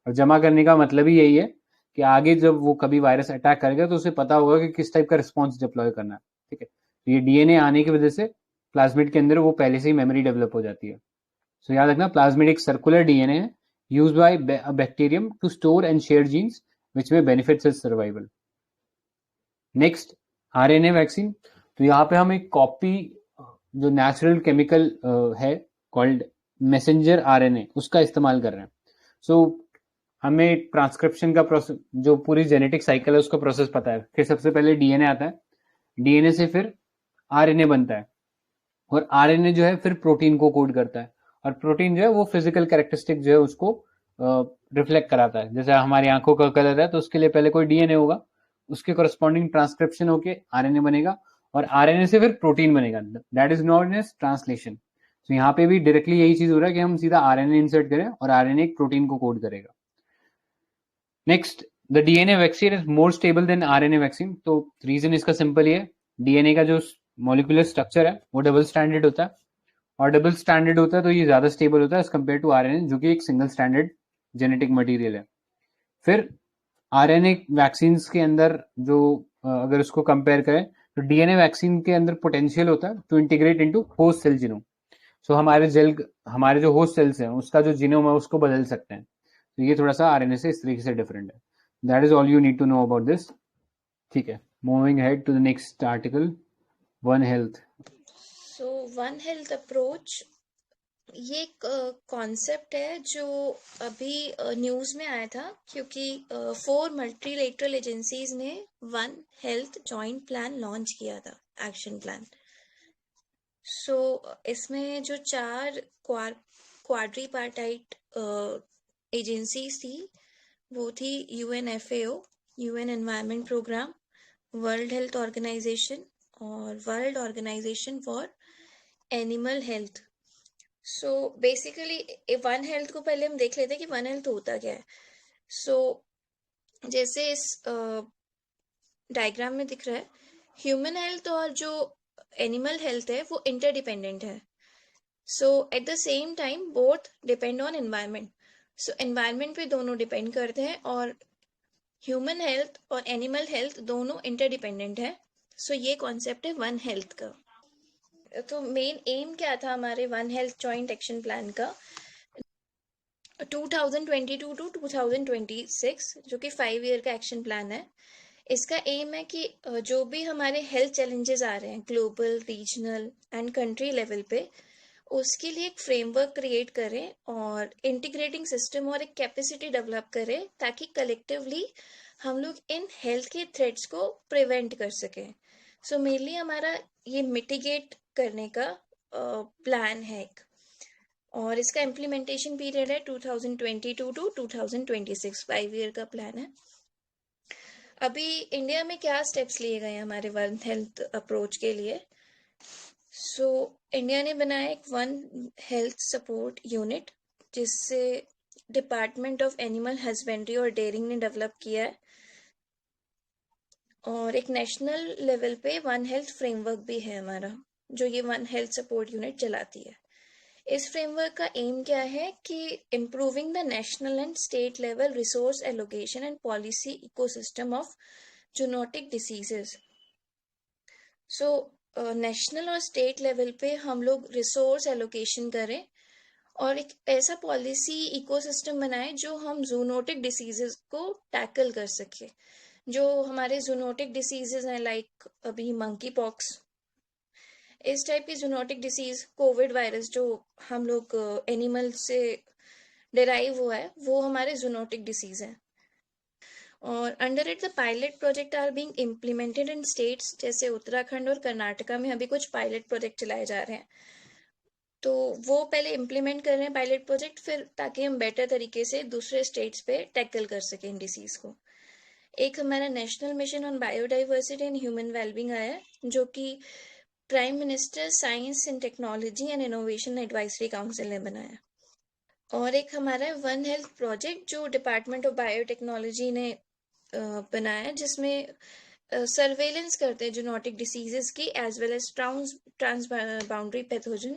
और जमा करने का मतलब ही यही है कि आगे जब वो कभी वायरस अटैक करेगा तो उसे पता होगा कि किस टाइप का रिस्पॉन्स डिप्लॉय करना है। ठीक है, तो ये डीएनए आने की वजह से प्लाज्मिड के अंदर वो पहले से ही मेमोरी डेवलप हो जाती है। सो याद रखना, प्लाज्मिड एक सर्कुलर डीएनए है use by bacterium to store and share genes which में benefits is survival. Next, RNA vaccine. तो यहाँ पे हम एक कॉपी जो नेचुरल केमिकल है कॉल्ड मैसेंजर आरएनए उसका इस्तेमाल कर रहे हैं। सो हमें ट्रांसक्रिप्शन का प्रोसेस, जो पूरी जेनेटिक साइकिल है उसका प्रोसेस पता है। फिर सबसे पहले डीएनए आता है, डीएनए से फिर आरएनए बनता है, और आरएनए जो है फिर प्रोटीन को कोड करता है, और प्रोटीन जो है वो फिजिकल कैरेक्टरिस्टिक जो है उसको रिफ्लेक्ट कराता है। जैसे हमारी आंखों का कलर है तो उसके लिए पहले कोई डीएनए होगा, उसके कॉरेस्पॉन्डिंग ट्रांसक्रिप्शन होके आरएनए बनेगा, और आरएनए से फिर प्रोटीन बनेगा, that is known as translation. तो यहाँ पे भी डायरेक्टली यही चीज हो रहा है कि हम सीधा आरएनए इंसर्ट करें और आरएनए एक प्रोटीन को कोड करेगा। Next, the DNA vaccine is more stable then RNA vaccine. तो रीजन इसका सिंपल ही है, डीएनए का जो मॉलिक्यूलर स्ट्रक्चर है वो डबल स्टैंडर्ड होता है, और डबल स्टैंडर्ड होता है तो ये ज्यादा स्टेबल होता है एज कम्पेयर टू आरएनए जो कि एक सिंगल स्टैंडर्ड जेनेटिक मटेरियल है। फिर आरएनए वैक्सीन के अंदर जो अगर उसको कंपेयर करें तो डीएनए वैक्सीन के अंदर पोटेंशियल होता है to integrate into host cell genome. So हमारे जो होस्ट सेल्स हैं उसका जो जीनोम है उसको बदल सकते हैं। तो ये थोड़ा सा आरएनए से इस तरीके से डिफरेंट है। That is all you need to know about this. ठीक है, moving ahead to the next article, one health. So one health approach ये एक कॉन्सेप्ट है जो अभी न्यूज में आया था, क्योंकि 4 मल्टीलेटरल एजेंसीज ने one health joint plan launch किया था, एक्शन प्लान। सो इसमें जो 4 क्वाड्रीपार्टाइट एजेंसीज थी वो थी UN FAO, UN environment programme, world health organization और world organization for animal health. So basically one health को पहले हम देख लेते हैं कि वन हेल्थ होता क्या है। सो जैसे इस डायग्राम में दिख रहा है, ह्यूमन हेल्थ और जो एनिमल हेल्थ है वो इंटरडिपेंडेंट है। So at the same time both depend on environment. So environment पे दोनों डिपेंड करते हैं, और ह्यूमन हेल्थ और एनिमल हेल्थ दोनों इंटरडिपेंडेंट है। सो ये कॉन्सेप्ट है वन हेल्थ का। तो मेन एम क्या था हमारे one health joint action plan का 2022 टू 2026, जो कि 5 ईयर का एक्शन प्लान है। इसका एम है कि जो भी हमारे हेल्थ चैलेंजेस आ रहे हैं global, regional and country level पे, उसके लिए एक फ्रेमवर्क क्रिएट करें और इंटीग्रेटिंग सिस्टम और एक कैपेसिटी डेवलप करें ताकि कलेक्टिवली हम लोग इन हेल्थ के थ्रेट्स को प्रिवेंट कर सकें। सो मेनली हमारा ये मिटिगेट करने का प्लान है एक, और इसका इम्प्लीमेंटेशन पीरियड है 2022 टू 2026, 5 ईयर का प्लान है। अभी इंडिया में क्या स्टेप्स लिए गए हैं हमारे वन हेल्थ अप्रोच के लिए? सो इंडिया ने बनाया एक वन हेल्थ सपोर्ट यूनिट, जिससे डिपार्टमेंट ऑफ एनिमल हस्बेंड्री और डेयरिंग ने डेवलप किया है, और एक नेशनल लेवल पे वन हेल्थ फ्रेमवर्क भी है हमारा, जो ये वन हेल्थ सपोर्ट यूनिट चलाती है। इस फ्रेमवर्क का एम क्या है कि improving the national and state level resource allocation and policy ecosystem of zoonotic diseases. So national और स्टेट लेवल पे हम लोग रिसोर्स एलोकेशन करें और एक ऐसा पॉलिसी इकोसिस्टम बनाए जो हम जूनोटिक डिसीजेस को टैकल कर सके। जो हमारे जूनोटिक डिसीजेस हैं लाइक अभी मंकी पॉक्स, इस टाइप की जूनोटिक डिसीज, कोविड वायरस जो हम लोग एनिमल से डिराइव हुआ है, वो हमारे जूनोटिक डिसीज हैं। और under it the pilot project are being implemented in states, जैसे उत्तराखंड और कर्नाटका में अभी कुछ पायलट प्रोजेक्ट चलाए जा रहे हैं। तो वो पहले इम्प्लीमेंट कर रहे हैं पायलट प्रोजेक्ट, फिर ताकि हम बेटर तरीके से दूसरे स्टेट्स पे टैकल कर सकें इन डिसीज को। एक हमारा national mission on biodiversity and human wellbeing आया है, जो कि prime minister science and technology and innovation advisory council ने बनाया। और एक हमारा वन हेल्थ प्रोजेक्ट जो डिपार्टमेंट ऑफ बायोटेक्नोलॉजी ने बनाया, जिसमें सर्वेलेंस करते हैं जूनोटिक डिसीजेस की as well as trans boundary pathogen.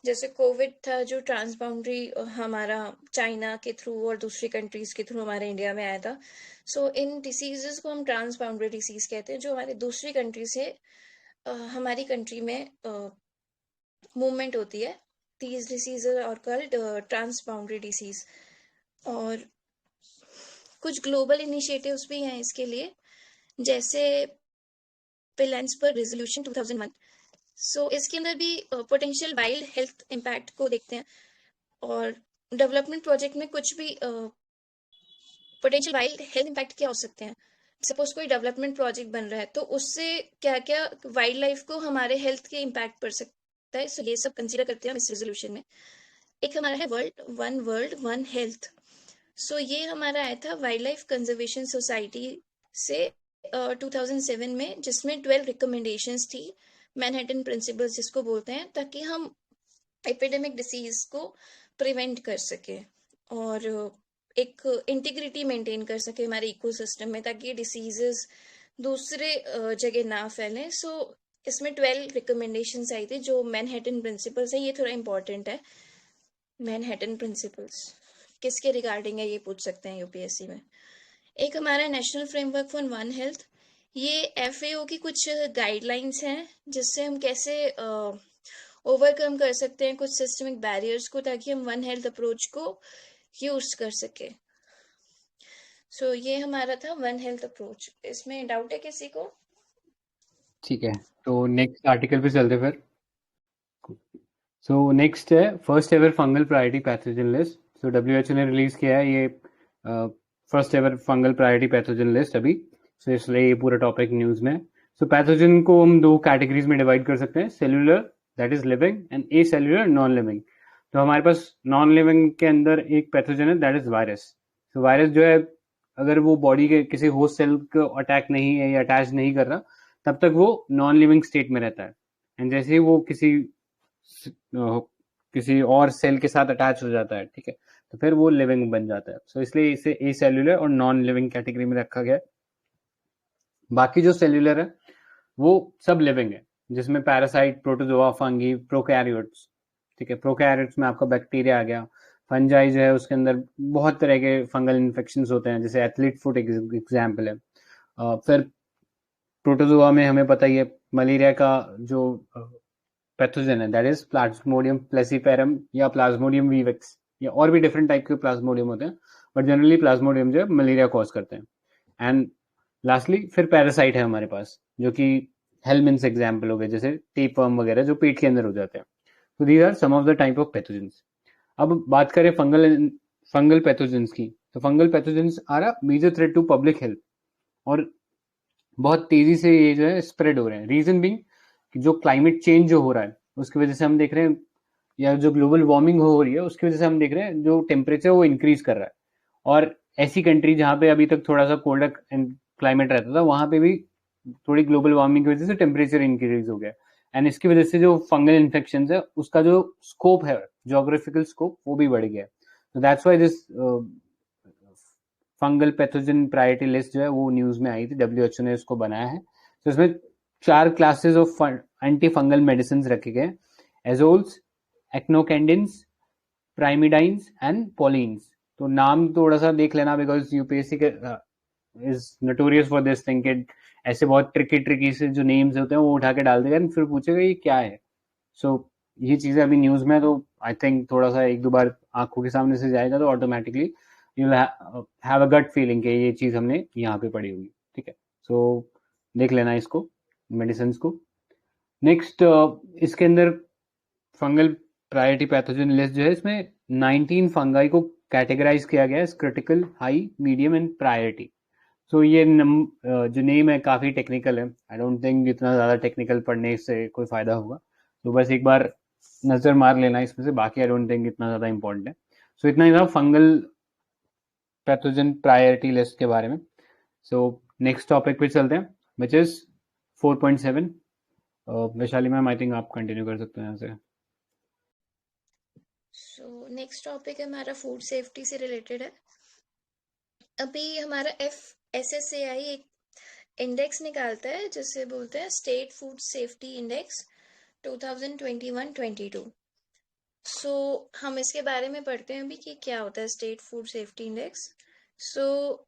जैसे कोविड था जो ट्रांस बाउंड्री हमारा चाइना के थ्रू और दूसरी कंट्रीज के थ्रू हमारे इंडिया में आया था। सो इन डिसीजेस को हम ट्रांस बाउंड्री डिसीज कहते हैं, जो हमारे दूसरी कंट्री से हमारी कंट्री में मूवमेंट होती है। these diseases are called transboundary disease। और कुछ ग्लोबल इनिशिएटिव्स भी हैं इसके लिए, जैसे पिलेंस पर रेजोल्यूशन 2001। सो इसके अंदर भी पोटेंशियल वाइल्ड हेल्थ इम्पैक्ट को देखते हैं, और डेवलपमेंट प्रोजेक्ट में कुछ भी पोटेंशियल वाइल्ड हेल्थ इम्पैक्ट क्या हो सकते हैं। सपोज कोई डेवलपमेंट प्रोजेक्ट बन रहा है, तो उससे क्या क्या वाइल्ड लाइफ को हमारे हेल्थ के इम्पैक्ट पड़ सकता है। सो ये सब कंसीडर करते हैं हम इस रेजोल्यूशन में। एक हमारा है वर्ल्ड वन हेल्थ। सो ये हमारा आया था वाइल्ड लाइफ कंजर्वेशन सोसाइटी से 2007 में, जिसमें 12 रिकमेंडेशंस थी, मैनहट्टन प्रिंसिपल्स जिसको बोलते हैं, ताकि हम एपिडेमिक डिसीज को प्रिवेंट कर सके और एक इंटीग्रिटी मेंटेन कर सके हमारे इकोसिस्टम में, ताकि डिसीजेस दूसरे जगह ना फैलें। सो इसमें 12 रिकमेंडेशंस आई थी जो मैनहट्टन प्रिंसिपल्स है। ये थोड़ा इंपॉर्टेंट है। मैनहट्टन प्रिंसिपल्स किसके रिगार्डिंग है ये पूछ सकते हैं यूपीएससी में। एक हमारा national framework for one health, ये एफएओ की कुछ गाइडलाइंस हैं जिससे हम कैसे ओवरकम कर सकते हैं कुछ सिस्टमिक बैरियर्स को, ताकि हम वन हेल्थ अप्रोच को यूज कर सके। सो ये हमारा था वन हेल्थ अप्रोच। इसमें डाउट है किसी को? ठीक है, तो नेक्स्ट आर्टिकल पे चलते फिर। सो नेक्स्ट है first ever fungal priority pathogen list. So WHO ने रिलीज किया है ये first ever fungal priority pathogen list अभी। सो इसलिए ये पूरा टॉपिक न्यूज में। सो पैथोजन को हम दो कैटेगरीज में डिवाइड कर सकते हैं, cellular that is living and A cellular non living. तो हमारे पास नॉन लिविंग के अंदर एक पैथोजन है दैट इज वायरस। तो वायरस जो है, अगर वो बॉडी के किसी होस्ट सेल को अटैक नहीं है या अटैच नहीं कर रहा, तब तक वो नॉन लिविंग स्टेट में रहता है। एंड जैसे ही वो किसी और सेल के साथ अटैच हो जाता है, ठीक है, तो फिर वो लिविंग बन जाता है। सो इसलिए इसे ए सेल्यूलर और नॉन लिविंग कैटेगरी में रखा गया है। बाकी जो सेल्यूलर है वो सब लिविंग है, जिसमें पैरासाइट, प्रोटोजोआ, फंगी, प्रोकैरियोट्स, ठीक है। प्रोकैरियोट्स में आपका बैक्टीरिया आ गया। फंजाई जो है उसके अंदर बहुत तरह के फंगल इन्फेक्शंस होते हैं, जैसे एथलीट फुट एग्जाम्पल है। फिर प्रोटोजोआ में हमें पता ही है मलेरिया का जो पैथोजन है, दैट इज प्लाज्मोडियम प्लेसिपेरम या प्लाज्मोडियम वीवेक्स, या और भी डिफरेंट टाइप के प्लाज्मोडियम होते हैं, बट जनरली प्लाज्मोडियम जो है मलेरिया कॉज करते हैं। एंड लास्टली फिर पैरासाइट है हमारे पास, जो कि हेलमिन्स एग्जाम्पल हो गए, जैसे टेपवर्म वगैरह जो पेट के अंदर हो जाते हैं। तो these are some of the type of pathogens. अब बात करें फंगल पैथोजेंस की, तो fungal pathogens are a major threat to public health, और बहुत तेजी से ये जो है स्प्रेड हो रहे हैं। रीजन बिंग जो क्लाइमेट चेंज जो हो रहा है उसकी वजह से हम देख रहे हैं, या जो ग्लोबल वार्मिंग हो रही है उसकी वजह से हम देख रहे हैं जो टेम्परेचर वो इंक्रीज कर रहा है। और ऐसी कंट्री जहाँ पे अभी तक थोड़ा सा कोल्डर क्लाइमेट रहता था, वहां पे भी थोड़ी ग्लोबल वार्मिंग की वजह से टेम्परेचर इंक्रीज हो गया, एंड इसकी वजह से जो फंगल इन्फेक्शन है उसका जो स्कोप है, जोग्राफिकल स्कोप, वो भी बढ़ गया। तो that's why this fungal pathogen priority list जो है वो न्यूज में आई थी, WHO ने इसको बनाया है। तो इसमें 4 classes of anti fungal medicine रखे गए, एजोल्स, एक्नोकेंडिन्स, प्राइमिडाइंस एंड पॉलिन्स। तो नाम थोड़ा सा देख लेना, because UPSC is notorious for this thing कि ऐसे बहुत ट्रिकी से जो नेम्स होते हैं वो उठा के डाल देगा, फिर पूछेगा ये क्या है। सो ये चीजें अभी न्यूज में, तो आई थिंक थोड़ा सा एक दो बार आंखों के सामने से जाएगा तो automatically you have a gut feeling कि ये चीज हमने यहाँ पे पढ़ी होगी। ठीक है, सो देख लेना इसको, मेडिसिन को। नेक्स्ट इसके अंदर फंगल प्रायोरिटी पैथोजन लिस्ट जो है, इसमें 19 फंगाई को कैटेगराइज किया गया है, critical, high, medium and priority. So ये जो नेम है काफी टेक्निकल है, आई डोंट थिंक इतना ज्यादा टेक्निकल पढ़ने से कोई फायदा होगा, तो बस एक बार नजर मार लेना इसमें से, बाकी आई डोंट थिंक इतना ज्यादा इंपॉर्टेंट है। सो इतना ही था फंगल पैथोजन प्रायोरिटी लिस्ट के बारे में। सो नेक्स्ट टॉपिक पे चलते हैं, which is 4.7। Vaishali ma'am, I think आप कंटिन्यू कर सकते हैं यहाँ से। सो नेक्स्ट टॉपिक है हमारा फूड सेफ्टी से रिलेटेड है। अभी हमारा FSSAI एक इंडेक्स निकालता है जिसे बोलते हैं स्टेट फूड सेफ्टी इंडेक्स 2021-22। सो हम इसके बारे में पढ़ते हैं अभी कि क्या होता है स्टेट फूड सेफ्टी इंडेक्स। सो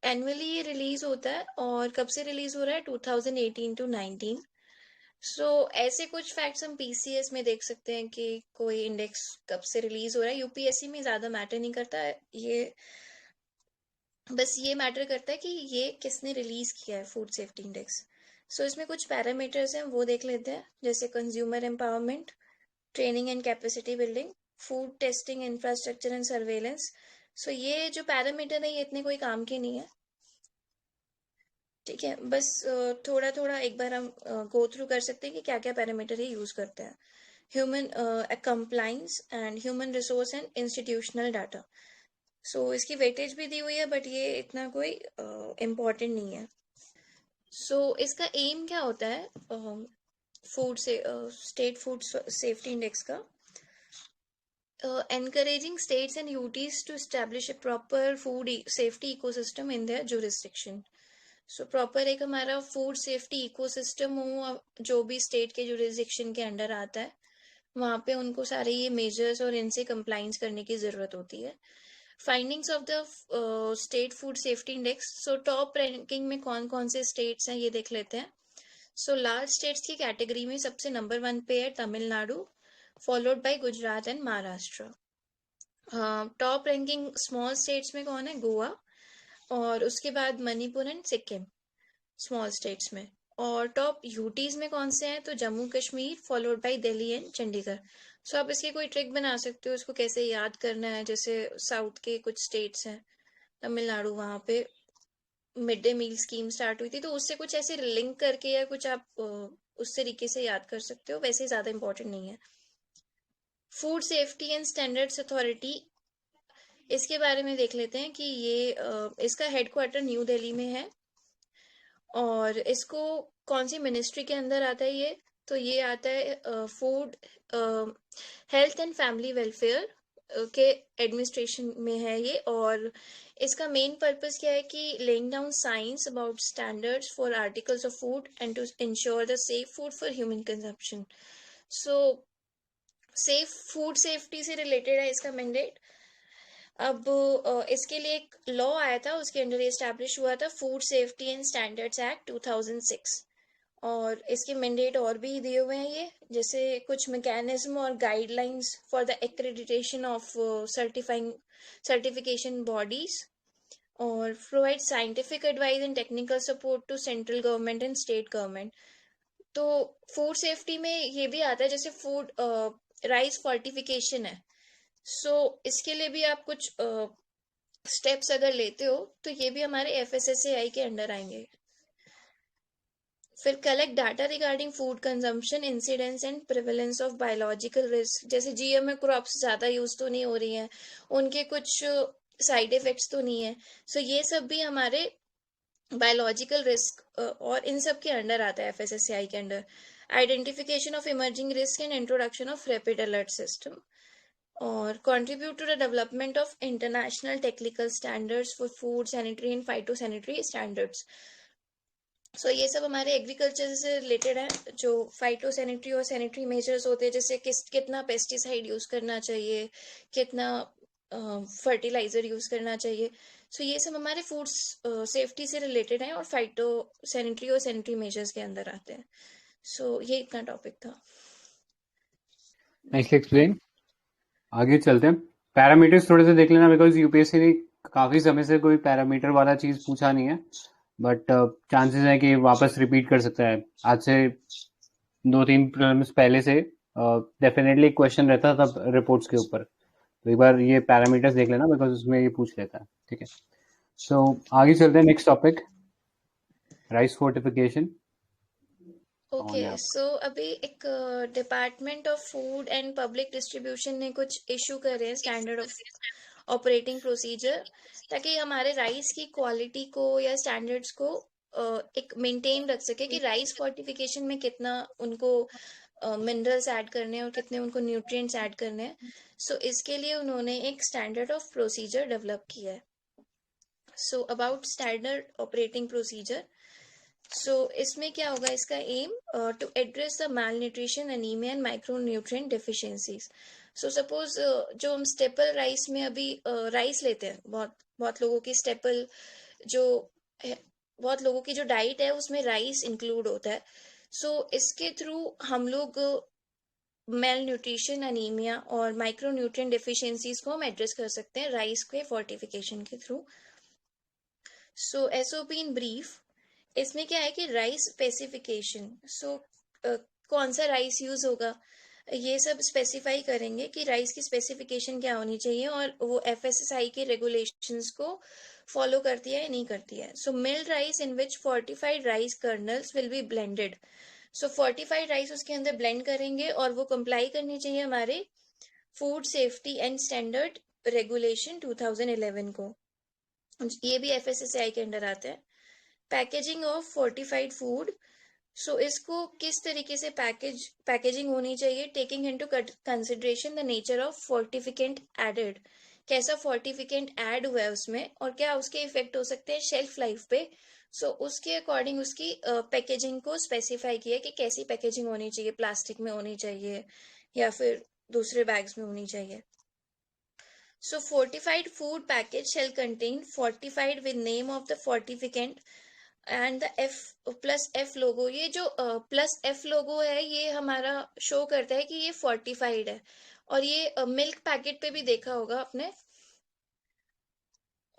एनुअली ये रिलीज होता है, और कब से रिलीज हो रहा है, 2018-19। सो ऐसे कुछ फैक्ट्स हम PCS में देख सकते हैं कि कोई इंडेक्स कब से रिलीज हो रहा है। UPSC में ज्यादा मैटर नहीं करता है ये, बस ये मैटर करता है कि ये किसने रिलीज किया है फूड सेफ्टी इंडेक्स। सो इसमें कुछ पैरामीटर्स हैं, वो देख लेते हैं, जैसे consumer empowerment, training and capacity building, food testing infrastructure and surveillance. So ये जो पैरामीटर है ये इतने कोई काम के नहीं है, ठीक है। बस थोड़ा थोड़ा एक बार हम गो थ्रू कर सकते हैं कि क्या क्या पैरामीटर ये यूज करते हैं। Human compliance and human resource and institutional data. So इसकी वेटेज भी दी हुई है, बट ये इतना कोई इम्पोर्टेंट नहीं है। सो इसका एम क्या होता है फूड से स्टेट फूड सेफ्टी इंडेक्स का? Encouraging states and UTs to establish a proper food safety ecosystem in their jurisdiction. So proper एक हमारा फूड सेफ्टी इकोसिस्टम हो, जो भी स्टेट के जुरिस्डिक्शन के अंडर आता है वहाँ पे उनको सारे ये मेजर्स और इनसे कंप्लाइंस करने की जरूरत होती है। Findings of the state food safety index. So top ranking में कौन कौन से स्टेट्स हैं ये देख लेते हैं। सो लार्ज स्टेट्स की कैटेगरी में सबसे नंबर 1 पे है Tamil Nadu, followed by Gujarat and Maharashtra. Top ranking small states में कौन है? गोवा, और उसके बाद Manipur and Sikkim small states में। और टॉप यूटीज में कौन से हैं? तो Jammu Kashmir, followed by Delhi and Chandigarh. So आप इसकी कोई ट्रिक बना सकते हो, इसको कैसे याद करना है। जैसे साउथ के कुछ स्टेट्स हैं, तमिलनाडु, वहां पे mid day meal scheme start हुई थी, तो उससे कुछ ऐसे लिंक करके या कुछ आप उस तरीके से याद कर सकते हो, वैसे ज्यादा इंपॉर्टेंट नहीं है। Food safety and standards authority, इसके बारे में देख लेते हैं कि ये इसका हेडक्वार्टर न्यू दिल्ली में है, और इसको कौन सी मिनिस्ट्री के अंदर आता है ये? तो ये आता है food health and family welfare के एडमिनिस्ट्रेशन में है ये। और इसका मेन पर्पस क्या है कि laying down science about standards for articles of food and to ensure the safe food for human consumption. So safe food safety से रिलेटेड है इसका मैंडेट। अब इसके लिए एक लॉ आया था, उसके अंडर एस्टैब्लिश हुआ था food safety and standards act 2006, और इसके मैंडेट और भी दिए हुए हैं, ये जैसे कुछ मैकेनिज्म और guidelines for the accreditation of certification bodies, और provide scientific advice and technical support to central government and state government. तो फूड सेफ्टी में ये भी आता है, जैसे फूड राइस फोर्टिफिकेशन है, सो इसके लिए भी आप कुछ स्टेप्स अगर लेते हो तो ये भी हमारे FSSAI के अंडर आएंगे। फिर collect data regarding food consumption, incidence and prevalence of biological risk, जैसे GMO क्रॉप्स ज़्यादा यूज तो नहीं हो रही हैं, उनके कुछ साइड इफेक्ट्स तो नहीं है, सो ये सब भी हमारे बायोलॉजिकल रिस्क और इन सब के अंडर आता है FSSAI के under. Identification of emerging risk and introduction of rapid alert system, और contribute to the development of international technical standards for food, sanitary and phytosanitary standards। सो ये सब हमारे एग्रीकल्चर से रिलेटेड है, जो फाइटोसैनिटरी और सैनिटरी मेजर्स होते हैं, जैसे कितना पेस्टिसाइड यूज करना चाहिए, कितना फर्टिलाइजर यूज करना चाहिए। सो ये सब हमारे फूड सेफ्टी से रिलेटेड है और फाइटो सैनिटरी और सैनिटरी मेजर्स के अंदर आते हैं। सो ये इतना टॉपिक था। Nicely explain. आगे चलते हैं, पैरामीटर्स थोड़े से देख लेना, बिकॉज यूपीएससी ने काफ़ी समय से कोई पैरामीटर वाला चीज़ पूछा नहीं है, बट चांसेस है कि वापस रिपीट कर सकता है। आज से 2-3 प्रीलिम्स पहले से डेफिनेटली एक क्वेश्चन रहता था रिपोर्ट्स के ऊपर, तो एक बार ये पैरामीटर्स देख लेना बिकॉज उसमें ये पूछ लेता है। ठीक है, सो आगे चलते हैं, next topic rice fortification. Okay, so अभी एक department of food and public distribution ने कुछ इशू करे हैं स्टैंडर्ड ऑफ ऑपरेटिंग प्रोसीजर, ताकि हमारे राइस की क्वालिटी को या स्टैंडर्ड्स को एक मेंटेन रख सके कि राइस फोर्टिफिकेशन में कितना उनको मिनरल्स ऐड करने हैं और कितने उनको न्यूट्रिएंट्स ऐड करने हैं। सो इसके लिए उन्होंने एक स्टैंडर्ड ऑफ प्रोसीजर डेवलप किया है। So about standard operating procedure, so इसमें क्या होगा, इसका aim to address the malnutrition, anaemia and micronutrient deficiencies. So suppose जो हम स्टेपल राइस में अभी राइस लेते हैं, बहुत लोगों की स्टेपल जो है, बहुत लोगों की जो डाइट है उसमें राइस इंक्लूड होता है। सो इसके थ्रू हम लोग मेल न्यूट्रिशन, एनीमिया और माइक्रो न्यूट्रिएंट डिफिशियंसीज को हम एड्रेस कर सकते हैं राइस के फोर्टिफिकेशन के through. So SOP in brief, इसमें क्या है कि राइस स्पेसिफिकेशन, सो कौन सा राइस यूज होगा ये सब स्पेसिफाई करेंगे कि राइस की स्पेसिफिकेशन क्या होनी चाहिए और वो FSSAI के रेगुलेशंस को फॉलो करती है या नहीं करती है। So milled rice in which fortified rice kernels will be blended, so fortified rice उसके अंदर ब्लेंड करेंगे और वो कंप्लाई करनी चाहिए हमारे food safety and standard regulation 2011 को, ये भी FSSAI के अंडर आता है। Packaging of fortified food, so इसको किस तरीके से पैकेजिंग होनी चाहिए, taking into consideration the nature of fortificant added, कैसा फोर्टिफिकेंट ऐड हुआ है उसमें और क्या उसके इफेक्ट हो सकते हैं शेल्फ लाइफ पे। सो उसके अकॉर्डिंग उसकी पैकेजिंग को स्पेसिफाई किया कि कैसी पैकेजिंग होनी चाहिए, प्लास्टिक में होनी चाहिए या फिर दूसरे बैग्स में होनी चाहिए। So fortified food package shall contain fortified with name of the fortificant and the F+ लोगो। ये जो +F लोगो है ये हमारा शो करता है कि ये फोर्टिफाइड है, और ये मिल्क पैकेट पे भी देखा होगा आपने।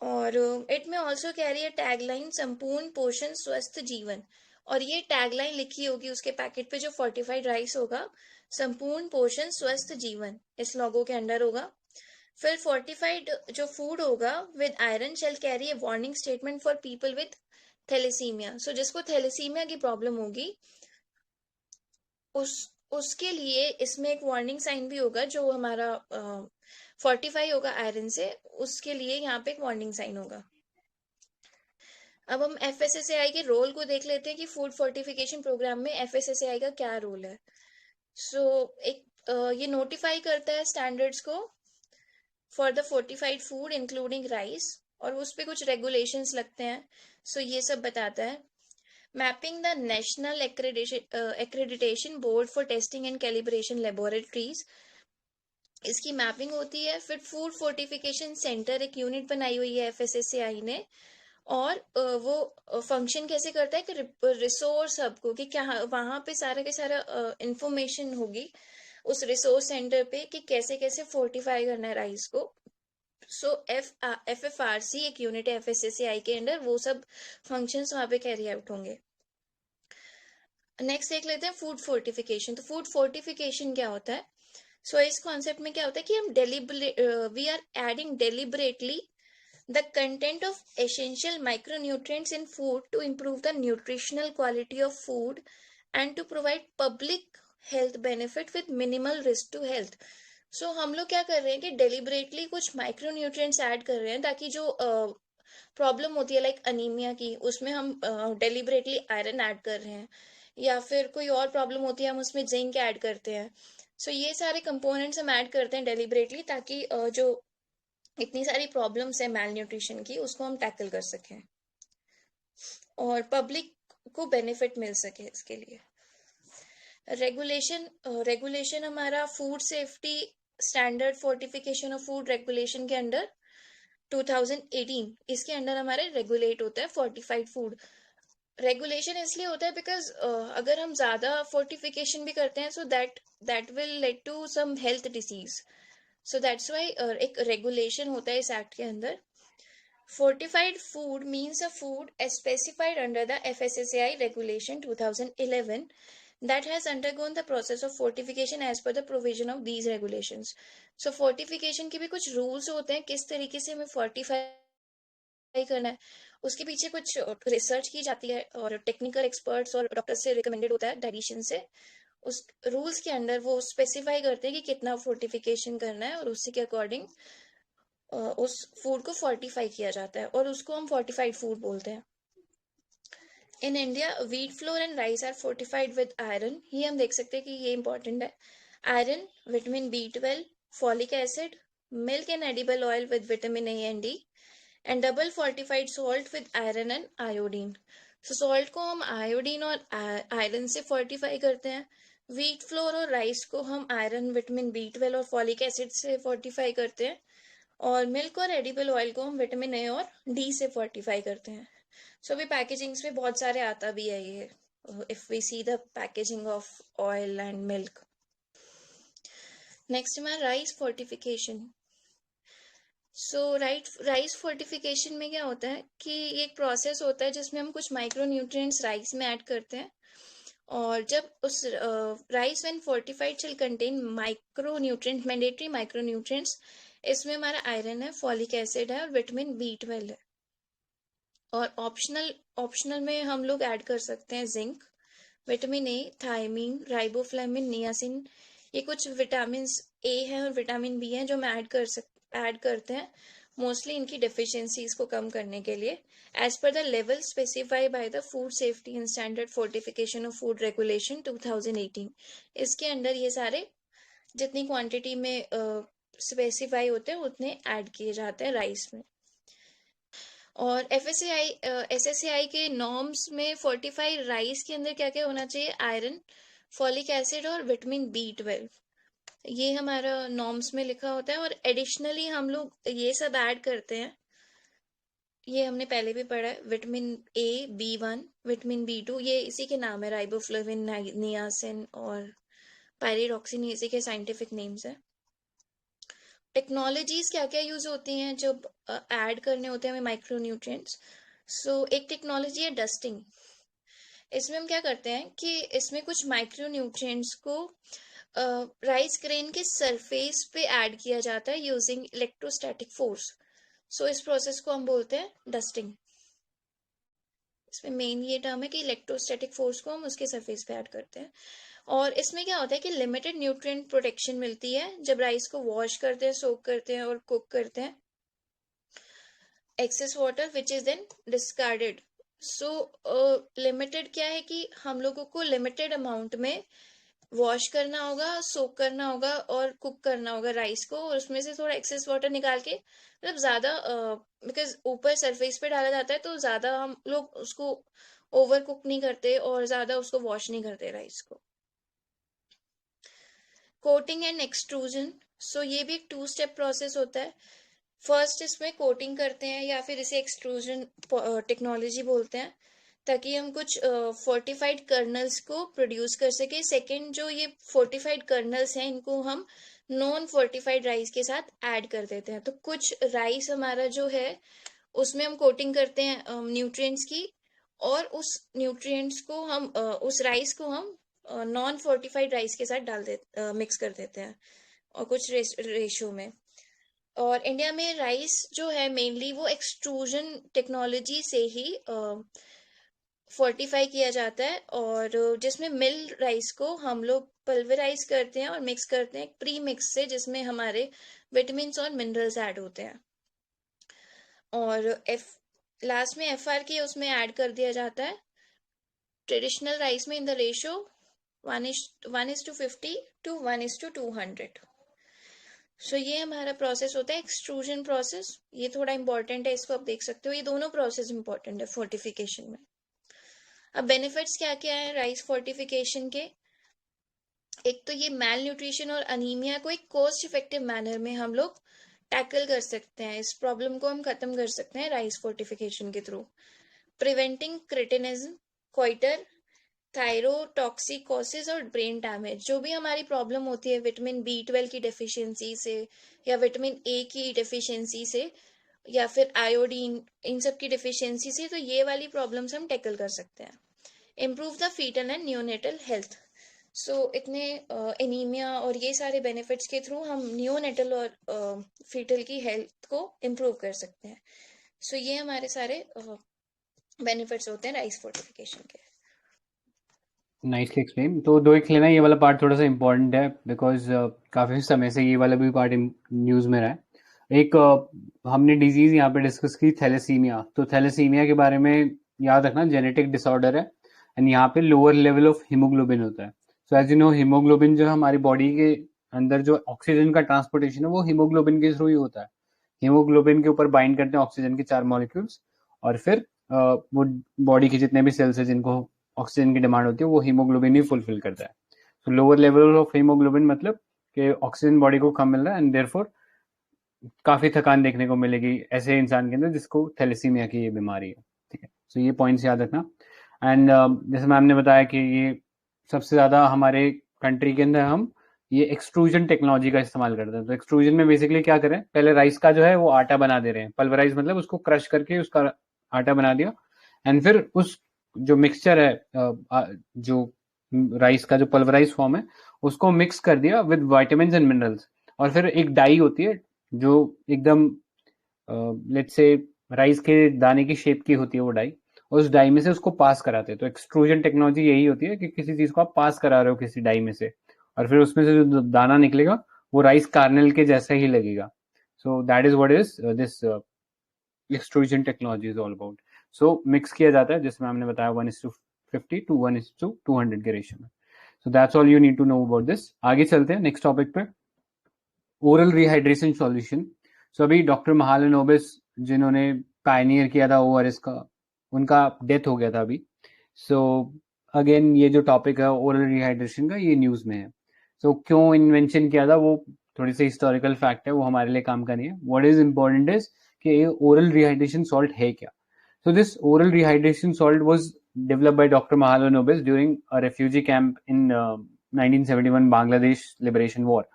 और इट में ऑल्सो कैरी है टैगलाइन संपूर्ण पोषण स्वस्थ जीवन, और ये टैगलाइन लिखी होगी उसके पैकेट पे जो फोर्टिफाइड राइस होगा, संपूर्ण पोषण स्वस्थ जीवन इस लोगो के अंडर होगा। फिर फोर्टिफाइड जो फूड होगा with iron shall carry a warning statement for people with thalassaemia, so जिसको थैलेसीमिया की प्रॉब्लम होगी उसके लिए इसमें एक वार्निंग साइन भी होगा, जो हमारा फोर्टिफाई होगा आयरन से, उसके लिए यहाँ पे एक वार्निंग साइन होगा। अब हम FSSAI के रोल को देख लेते हैं कि फूड फोर्टिफिकेशन प्रोग्राम में FSSAI का क्या रोल है। सो ये नोटिफाई करता है स्टैंडर्ड्स को for the fortified food including rice, और उस पर कुछ रेगुलेशंस लगते हैं। सो ये सब बताता है। Mapping the national accreditation board for testing and calibration laboratories, इसकी मैपिंग होती है। फिर फूड फोर्टिफिकेशन सेंटर एक यूनिट बनाई हुई है FSSAI ने, और वो फंक्शन कैसे करता है कि रिसोर्स हब को, कि क्या वहां पे सारा के सारा इंफॉर्मेशन होगी उस रिसोर्स सेंटर पे कि कैसे कैसे फोर्टिफाई करना है राइस को। सो FFRC एक यूनिट है FSSAI के अंडर, वो सब फंक्शंस वहां पे कैरी आउट होंगे। नेक्स्ट देख लेते हैं फूड फोर्टिफिकेशन। तो फूड फोर्टिफिकेशन क्या होता है? सो इस कॉन्सेप्ट में क्या होता है कि हम we are adding deliberately the content of essential micronutrients in food to improve the nutritional quality of food and to provide public health benefit with minimal risk to health. So हम लोग क्या कर रहे हैं कि deliberately कुछ micronutrients add कर रहे हैं ताकि जो प्रॉब्लम होती है लाइक अनीमिया की, उसमें हम deliberately आयरन ऐड कर रहे हैं, या फिर कोई और प्रॉब्लम होती है हम उसमें जिंक ऐड करते हैं। सो ये सारे कंपोनेंट्स हम ऐड करते हैं deliberately ताकि जो इतनी सारी प्रॉब्लम्स है मैल न्यूट्रिशन की, उसको हम टैकल कर सकें और पब्लिक को बेनिफिट मिल सके इसके लिए। रेगुलेशन हमारा food safety standard fortification of food regulation के अंडर 2018, इसके अंडर हमारे रेगुलेट होता है फोर्टिफाइड फूड। रेगुलेशन इसलिए होता है बिकॉज अगर हम ज्यादा फोर्टिफिकेशन भी करते हैं so that will lead to some health disease. So that's why एक रेगुलेशन होता है इस एक्ट के अंदर। Fortified food means a food as specified under the FSSAI Regulation 2011 that has undergone the process of fortification as per the provision of these regulations. So fortification के भी कुछ rules होते हैं किस तरीके से हमें fortify करना है, उसके पीछे कुछ रिसर्च की जाती है और टेक्निकल एक्सपर्ट्स और डॉक्टर से रिकमेंडेड होता है डाइटिशियन से। उस रूल्स के अंडर वो स्पेसिफाई करते हैं कि कितना फोर्टिफिकेशन करना है और उसी के अकॉर्डिंग उस फूड को फोर्टिफाई किया जाता है और उसको हम फोर्टिफाइड फूड बोलते हैं। In India wheat flour and rice are fortified with iron. ये हम देख सकते हैं कि ये इंपॉर्टेंट है। Iron, vitamin B12, folic acid, milk and edible oil with vitamin A and D, and double fortified salt with iron and iodine. So salt को हम आयोडीन और आयरन से फोर्टिफाई करते हैं। व्हीट फ्लोर और राइस को हम आयरन, विटामिन B12 और फॉलिक एसिड से फोर्टिफाई करते हैं, और मिल्क और एडिबल ऑयल को हम विटामिन A और D से फोर्टिफाई करते हैं। सो अभी पैकेजिंग्स में बहुत सारे आता भी है ये, if we see the packaging of oil and milk. Next हमारा राइस फोर्टिफिकेशन। सो राइस फोर्टिफिकेशन में क्या होता है कि एक प्रोसेस होता है जिसमें हम कुछ माइक्रो न्यूट्रिएंट्स राइस में ऐड करते हैं, और जब उस rice when fortified will contain micro nutrient, mandatory micro nutrients. इसमें हमारा आयरन है, फॉलिक एसिड है और विटामिन B12 है, और ऑप्शनल में हम लोग ऐड कर सकते हैं zinc, vitamin A, thiamine, riboflavin, niacin. ये कुछ विटामिन A है और विटामिन B है जो हम ऐड करते हैं मोस्टली इनकी डेफिशिएंसीज को कम करने के लिए, as per the level specified by the food safety and standard fortification of food regulation 2018। इसके अंदर ये सारे जितनी क्वांटिटी में स्पेसिफाई होते हैं उतने ऐड किए जाते हैं राइस में। और SSAI के नॉर्म्स में फोर्टिफाइड राइस के अंदर क्या क्या होना चाहिए? आयरन, फॉलिक एसिड और विटामिन B12, ये हमारा नॉर्म्स में लिखा होता है। और एडिशनली हम लोग ये सब ऐड करते हैं, ये हमने पहले भी पढ़ा है, vitamin A, B1, vitamin B2, ये इसी के नाम है, राइबोफ्लेविन, नियासिन और पायरिडॉक्सिन, इसी के साइंटिफिक नेम्स है। टेक्नोलॉजीज क्या क्या यूज होती हैं जब ऐड करने होते हैं हमें माइक्रो न्यूट्रिएंट्स? सो एक टेक्नोलॉजी है डस्टिंग। इसमें हम क्या करते हैं कि इसमें कुछ माइक्रो न्यूट्रिएंट्स को राइस ग्रेन के सरफेस पे ऐड किया जाता है यूजिंग इलेक्ट्रोस्टैटिक फोर्स। सो इस प्रोसेस को हम बोलते हैं डस्टिंग। इसमें मेन ये टर्म है कि इलेक्ट्रोस्टैटिक फोर्स को हम उसके सरफेस पे ऐड करते हैं। और इसमें क्या होता है कि लिमिटेड न्यूट्रिएंट प्रोटेक्शन मिलती है जब राइस को वॉश करते हैं, सोक करते हैं और कुक करते हैं। Excess water which is then discarded. So limited क्या है कि हम लोगों को लिमिटेड अमाउंट में वॉश करना होगा, सोक करना होगा और कुक करना होगा राइस को, और उसमें से थोड़ा एक्सेस वाटर निकाल के, मतलब ज्यादा बिकॉज ऊपर सरफेस पे डाला जाता है तो ज्यादा हम लोग उसको ओवर कुक नहीं करते और ज्यादा उसको वॉश नहीं करते राइस को। Coating and extrusion. सो ये भी एक 2 स्टेप प्रोसेस होता है। फर्स्ट इसमें कोटिंग करते हैं या फिर इसे एक्सट्रूजन टेक्नोलॉजी बोलते हैं, ताकि हम कुछ फोर्टिफाइड कर्नल्स को प्रोड्यूस कर सके। सेकंड, जो ये फोर्टिफाइड कर्नल्स हैं इनको हम नॉन फोर्टिफाइड राइस के साथ ऐड कर देते हैं। तो कुछ राइस हमारा जो है उसमें हम कोटिंग करते हैं न्यूट्रिएंट्स की, और उस न्यूट्रिएंट्स को हम उस राइस को हम नॉन फोर्टिफाइड राइस के साथ मिक्स कर देते हैं, और कुछ रेशो में। और इंडिया में राइस जो है मेनली वो एक्सट्रूजन टेक्नोलॉजी से ही फोर्टिफाई किया जाता है, और जिसमें मिल राइस को हम लोग पल्वराइज करते हैं और मिक्स करते हैं प्री मिक्स से, जिसमें हमारे विटामिन और मिनरल्स ऐड होते हैं। और लास्ट में FR के उसमें ऐड कर दिया जाता है ट्रेडिशनल राइस में इन द रेशो 1:50 to 1:200। सो ये हमारा प्रोसेस होता है एक्सट्रूजन प्रोसेस। ये थोड़ा इंपॉर्टेंट है, इसको आप देख सकते हो। ये दोनों प्रोसेस इंपॉर्टेंट है फोर्टिफिकेशन में। अब बेनिफिट्स क्या क्या है राइस फोर्टिफिकेशन के? एक तो ये मैल न्यूट्रिशन और अनीमिया को एक कॉस्ट इफेक्टिव मैनर में हम लोग टैकल कर सकते हैं। इस प्रॉब्लम को हम खत्म कर सकते हैं राइस फोर्टिफिकेशन के through. Preventing cretinism, quieter, thyrotoxicosis और ब्रेन डैमेज। जो भी हमारी प्रॉब्लम होती है विटामिन B12 की डेफिशिएंसी से, या विटामिन A की डेफिशिएंसी से, या फिर आयोडीन, इन सब की डेफिशिएंसी से, तो ये वाली प्रॉब्लम्स हम टैकल कर सकते हैं। Improve the fetal and neonatal health. So इतने एनीमिया और ये सारे बेनिफिट्स के थ्रू हम न्यूनेटल और फीटल की हेल्थ को इम्प्रूव कर सकते हैं। सो ये हमारे सारे बेनिफिट्स होते हैं राइस फोर्टिफिकेशन के। Nicely explain. तो दो एक लेना, ये वाला पार्ट थोड़ा सा इंपॉर्टेंट है बिकॉज काफ़ी समय से ये वाला भी पार्ट न्यूज़ में रहा है। एक हमने डिजीज़ यहाँ पे डिस्कस की थैलेसीमिया। तो थैलेसीमिया के बारे में याद रखना, जेनेटिक डिसऑर्डर है एंड यहाँ पे लोअर लेवल ऑफ हीमोग्लोबिन होता है। So as you know, haemoglobin जो है हमारी बॉडी के अंदर जो ऑक्सीजन का ट्रांसपोर्टेशन है वो हीमोग्लोबिन के थ्रू ही होता है। हीमोग्लोबिन के ऊपर बाइंड करते हैं ऑक्सीजन के 4 मॉलिक्यूल्स, और फिर वो बॉडी के जितने भी सेल्स है जिनको ऑक्सीजन की डिमांड होती है वो हीमोग्लोबिन ही फुलफिल करता है। तो लोअर लेवल ऑफ हीमोग्लोबिन मतलब कि ऑक्सीजन बॉडी को कम मिल रहा है एंड देयरफॉर काफी थकान देखने को मिलेगी ऐसे इंसान के अंदर जिसको थैलेसीमिया की ये बीमारी है। ठीक है, सो ये पॉइंट्स याद रखना। एंड जैसे मैम ने बताया कि ये सबसे ज्यादा हमारे कंट्री के अंदर हम ये एक्सट्रूजन टेक्नोलॉजी का इस्तेमाल करते हैं। तो एक्सट्रूजन में बेसिकली क्या करें, पहले राइस का जो है वो आटा बना दे रहे हैं, पल्वराइज मतलब उसको क्रश करके उसका आटा बना दिया, एंड फिर उस जो मिक्सचर है जो राइस का जो पल्वराइज फॉर्म है उसको मिक्स कर दिया विद विटामिन्स एंड मिनरल्स, और फिर एक डाई होती है जो एकदम लेट्स से राइस के दाने की शेप की होती है वो डाई, और उस डाई में से उसको पास कराते हैं। तो एक्सट्रूजन टेक्नोलॉजी यही होती है कि किसी चीज को आप पास करा रहे हो किसी डाई में से, और फिर उसमें से जो दाना निकलेगा वो राइस कार्नेल के जैसा ही लगेगा। सो that is what is this extrusion technology is all about. So mix किया जाता है जिसमें हमने बताया 1:50 to 1:200 के रेशियो में। So that's all you need to know about this. आगे चलते हैं नेक्स्ट टॉपिक पे, ओरल रिहाइड्रेशन सॉल्यूशन। सो अभी डॉक्टर महालनोबिस जिन्होंने पायनियर किया था ORS का, उनका डेथ हो गया था अभी। सो अगेन ये जो टॉपिक है ओरल रिहाइड्रेशन का, ये न्यूज में है। सो क्यों इन्वेंशन किया था वो थोड़ी सी हिस्टोरिकल फैक्ट है, वो हमारे लिए काम का नहीं है। व्हाट इज इम्पोर्टेंट इज कि ओरल रिहाइड्रेशन सॉल्ट है क्या। So this oral rehydration salt was developed by doctor Mahalanobis during a refugee camp in 1971 Bangladesh liberation war.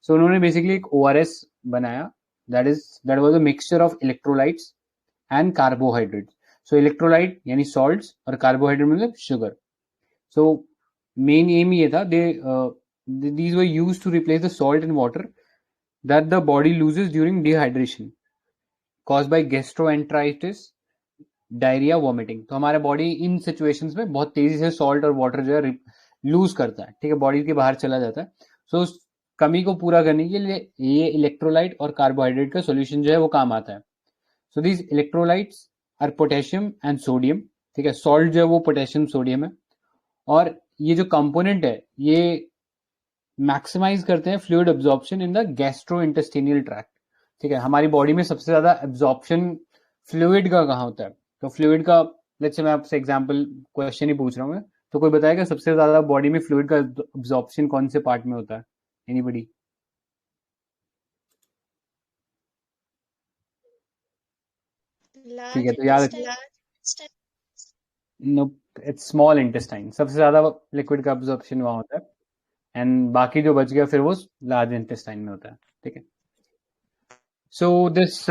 So उन्होंने बेसिकली एक ORS बनाया that was a mixture of electrolytes and carbohydrates. So electrolyte यानी salts और carbohydrate मतलब sugar. So main aim ये था, these were used to replace the salt and water that the body loses during dehydration caused by gastroenteritis, diarrhoea, vomiting. तो हमारा body in situations में बहुत तेजी से सॉल्ट और वाटर जो है लूज करता है, ठीक है, बॉडी के बाहर चला जाता है। सो उस कमी को पूरा करने के लिए ये इलेक्ट्रोलाइट और कार्बोहाइड्रेट का सॉल्यूशन जो है वो काम आता है। So these electrolytes are potassium and sodium, ठीक है, सॉल्ट जो है वो पोटेशियम सोडियम है, और ये जो कंपोनेंट है ये मैक्सिमाइज करते हैं fluid absorption in the gastrointestinal tract. ठीक है, हमारी बॉडी में सबसे ज्यादा एब्जॉर्प्शन फ्लूइड का कहाँ होता है? तो फ्लूइड का, लेट्स से मैं आपसे एग्जांपल क्वेश्चन ही पूछ रहा हूँ मैं, तो कोई बताएगा सबसे ज्यादा बॉडी में फ्लूइड का एब्जॉर्प्शन कौन से पार्ट में होता है? एनीबडी? ठीक है, तो याद नो, इट्स स्मॉल इंटेस्टाइन, सबसे ज्यादा लिक्विड का अब्जॉर्प्शन वहां होता है, एंड बाकी जो बच गया फिर वो लार्ज इंटेस्टाइन में होता है, ठीक है। सो दिस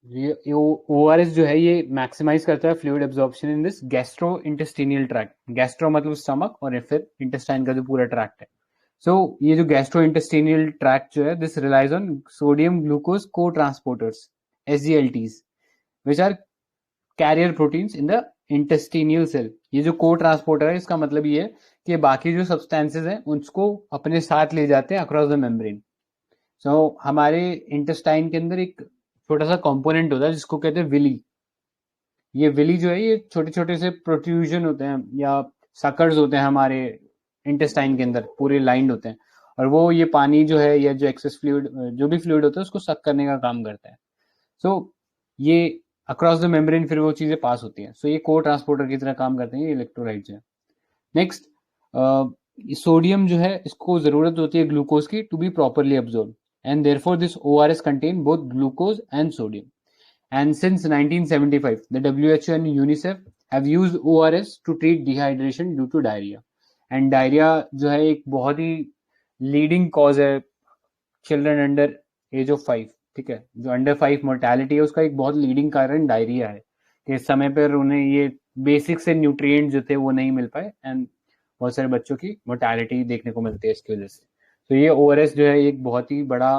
ORS जो है ये मैक्सिमाइज करता है fluid absorption in this gastro intestinal tract. Gastro मतलब स्टमक और फिर इंटेस्टाइन का जो पूरा ट्रैक्ट है। सो ये जो गैस्ट्रो इंटेस्टिनियल ट्रैक्ट जो है, this relies on sodium glucose cotransporters SGLTs which are carrier proteins in the intestinal cell. ये जो को ट्रांसपोर्टर है, इसका मतलब ये है कि बाकी जो सब्सटेंसेज हैं उसको अपने साथ ले जाते हैं अक्रॉस द मेम्ब्रेन। सो हमारे इंटेस्टाइन के अंदर एक छोटा सा कंपोनेंट होता है जिसको कहते हैं विली। ये विली जो है ये छोटे छोटे से प्रोट्रूजन होते हैं या सकर्स होते हैं हमारे इंटेस्टाइन के अंदर, पूरे लाइंड होते हैं, और वो ये पानी जो है या जो एक्सेस फ्लूइड, जो भी फ्लूइड होता है उसको सक करने का काम करता है। सो ये अक्रॉस द मेम्ब्रेन फिर वो चीजें पास होती हैं। सो ये को ट्रांसपोर्टर की तरह काम करते हैं ये इलेक्ट्रोलाइट्स हैं। नेक्स्ट, सोडियम जो है इसको जरूरत होती है ग्लूकोज की to be properly absorb, and therefore this ORS contain both glucose and sodium. And since 1975, the WHO and UNICEF have used ORS to treat dehydration due to diarrhea. And diarrhea जो है एक बहुत ही leading cause है children under as of 5, ठीक है। जो under 5 mortality है उसका एक बहुत लीडिंग कारण डायरिया है, कि समय पर उन्हें ये बेसिक से न्यूट्रिएंट जो थे वो नहीं मिल पाए, एंड बहुत सारे बच्चों की मोर्टेलिटी देखने को मिलती है इसकी वजह से। तो ये ORS जो है एक बहुत ही बड़ा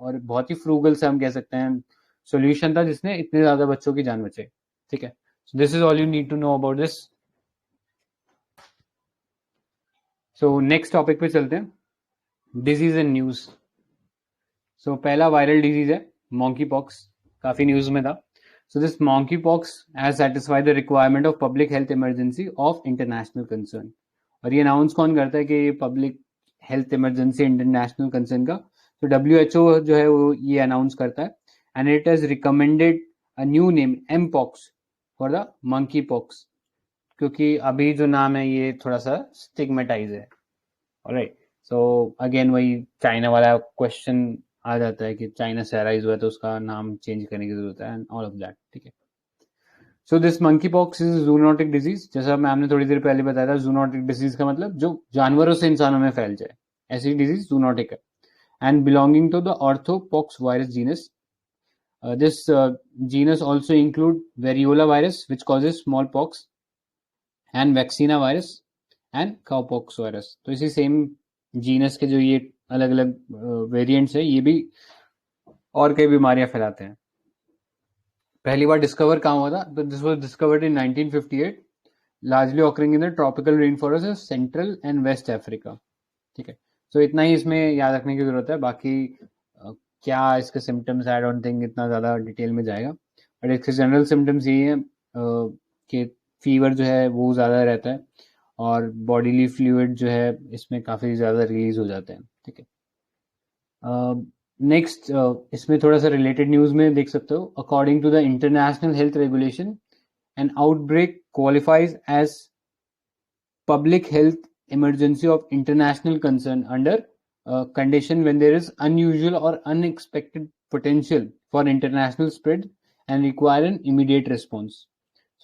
और बहुत ही फ्रूगल से हम कह सकते हैं सॉल्यूशन था जिसने इतने ज्यादा बच्चों की जान बचाई, ठीक है। So this is all you need to know about this. So next topic पे चलते हैं, डिजीज एंड न्यूज। सो पहला वायरल डिजीज है मॉन्की पॉक्स, काफी न्यूज में था। So this monkeypox has satisfied the requirement of public health emergency of international concern. और ये अनाउंस कौन करता है कि ये public health emergency international concern का? तो WHO जो है वो ये अनाउंस करता है, and it has recommended a new name mpox for the monkey pox, क्योंकि अभी जो नाम है ये थोड़ा सा स्टिग्मेटाइज है। ऑलराइट, सो अगेन वही चाइना वाला क्वेश्चन आ जाता है कि चाइना से अराइज हुआ है तो उसका नाम चेंज करने की जरूरत है, एंड ऑल ऑफ दैट, ठीक है। So this monkeypox is zoonotic disease, जैसा मैंने थोड़ी देर पहले बताया था। जूनोटिक डिजीज का मतलब जो जानवरों से इंसानों में फैल जाए, ऐसी डिजीज जूनोटिक है, and belonging to the orthopox virus genus. This genus also include variola virus, which causes smallpox, and vaccinia virus and cowpox virus. तो इसी सेम जीनस के जो ये अलग अलग वेरिएंट्स है ये भी और कई बीमारियां फैलाते हैं। पहली बार डिस्कवर कहाँ हुआ था? तो this was discovered in 1958, largely occurring in the tropical rain forest of central and west Africa, ठीक है। तो इतना ही इसमें याद रखने की जरूरत है, बाकी क्या इसके सिम्टम्स, आई डोंट थिंक इतना ज़्यादा डिटेल में जाएगा, बट इसके जनरल सिम्टम्स यही हैं कि फीवर जो है वो ज़्यादा रहता है और बॉडीली फ्लूइड जो है इसमें काफ़ी ज़्यादा रिलीज हो जाते हैं, ठीक है। नेक्स्ट, इसमें थोड़ा सा रिलेटेड न्यूज़ में देख सकते हो, according to the international health regulation an outbreak qualifies as public health emergency of international concern under condition when there is unusual or unexpected potential for international spread and require an immediate response.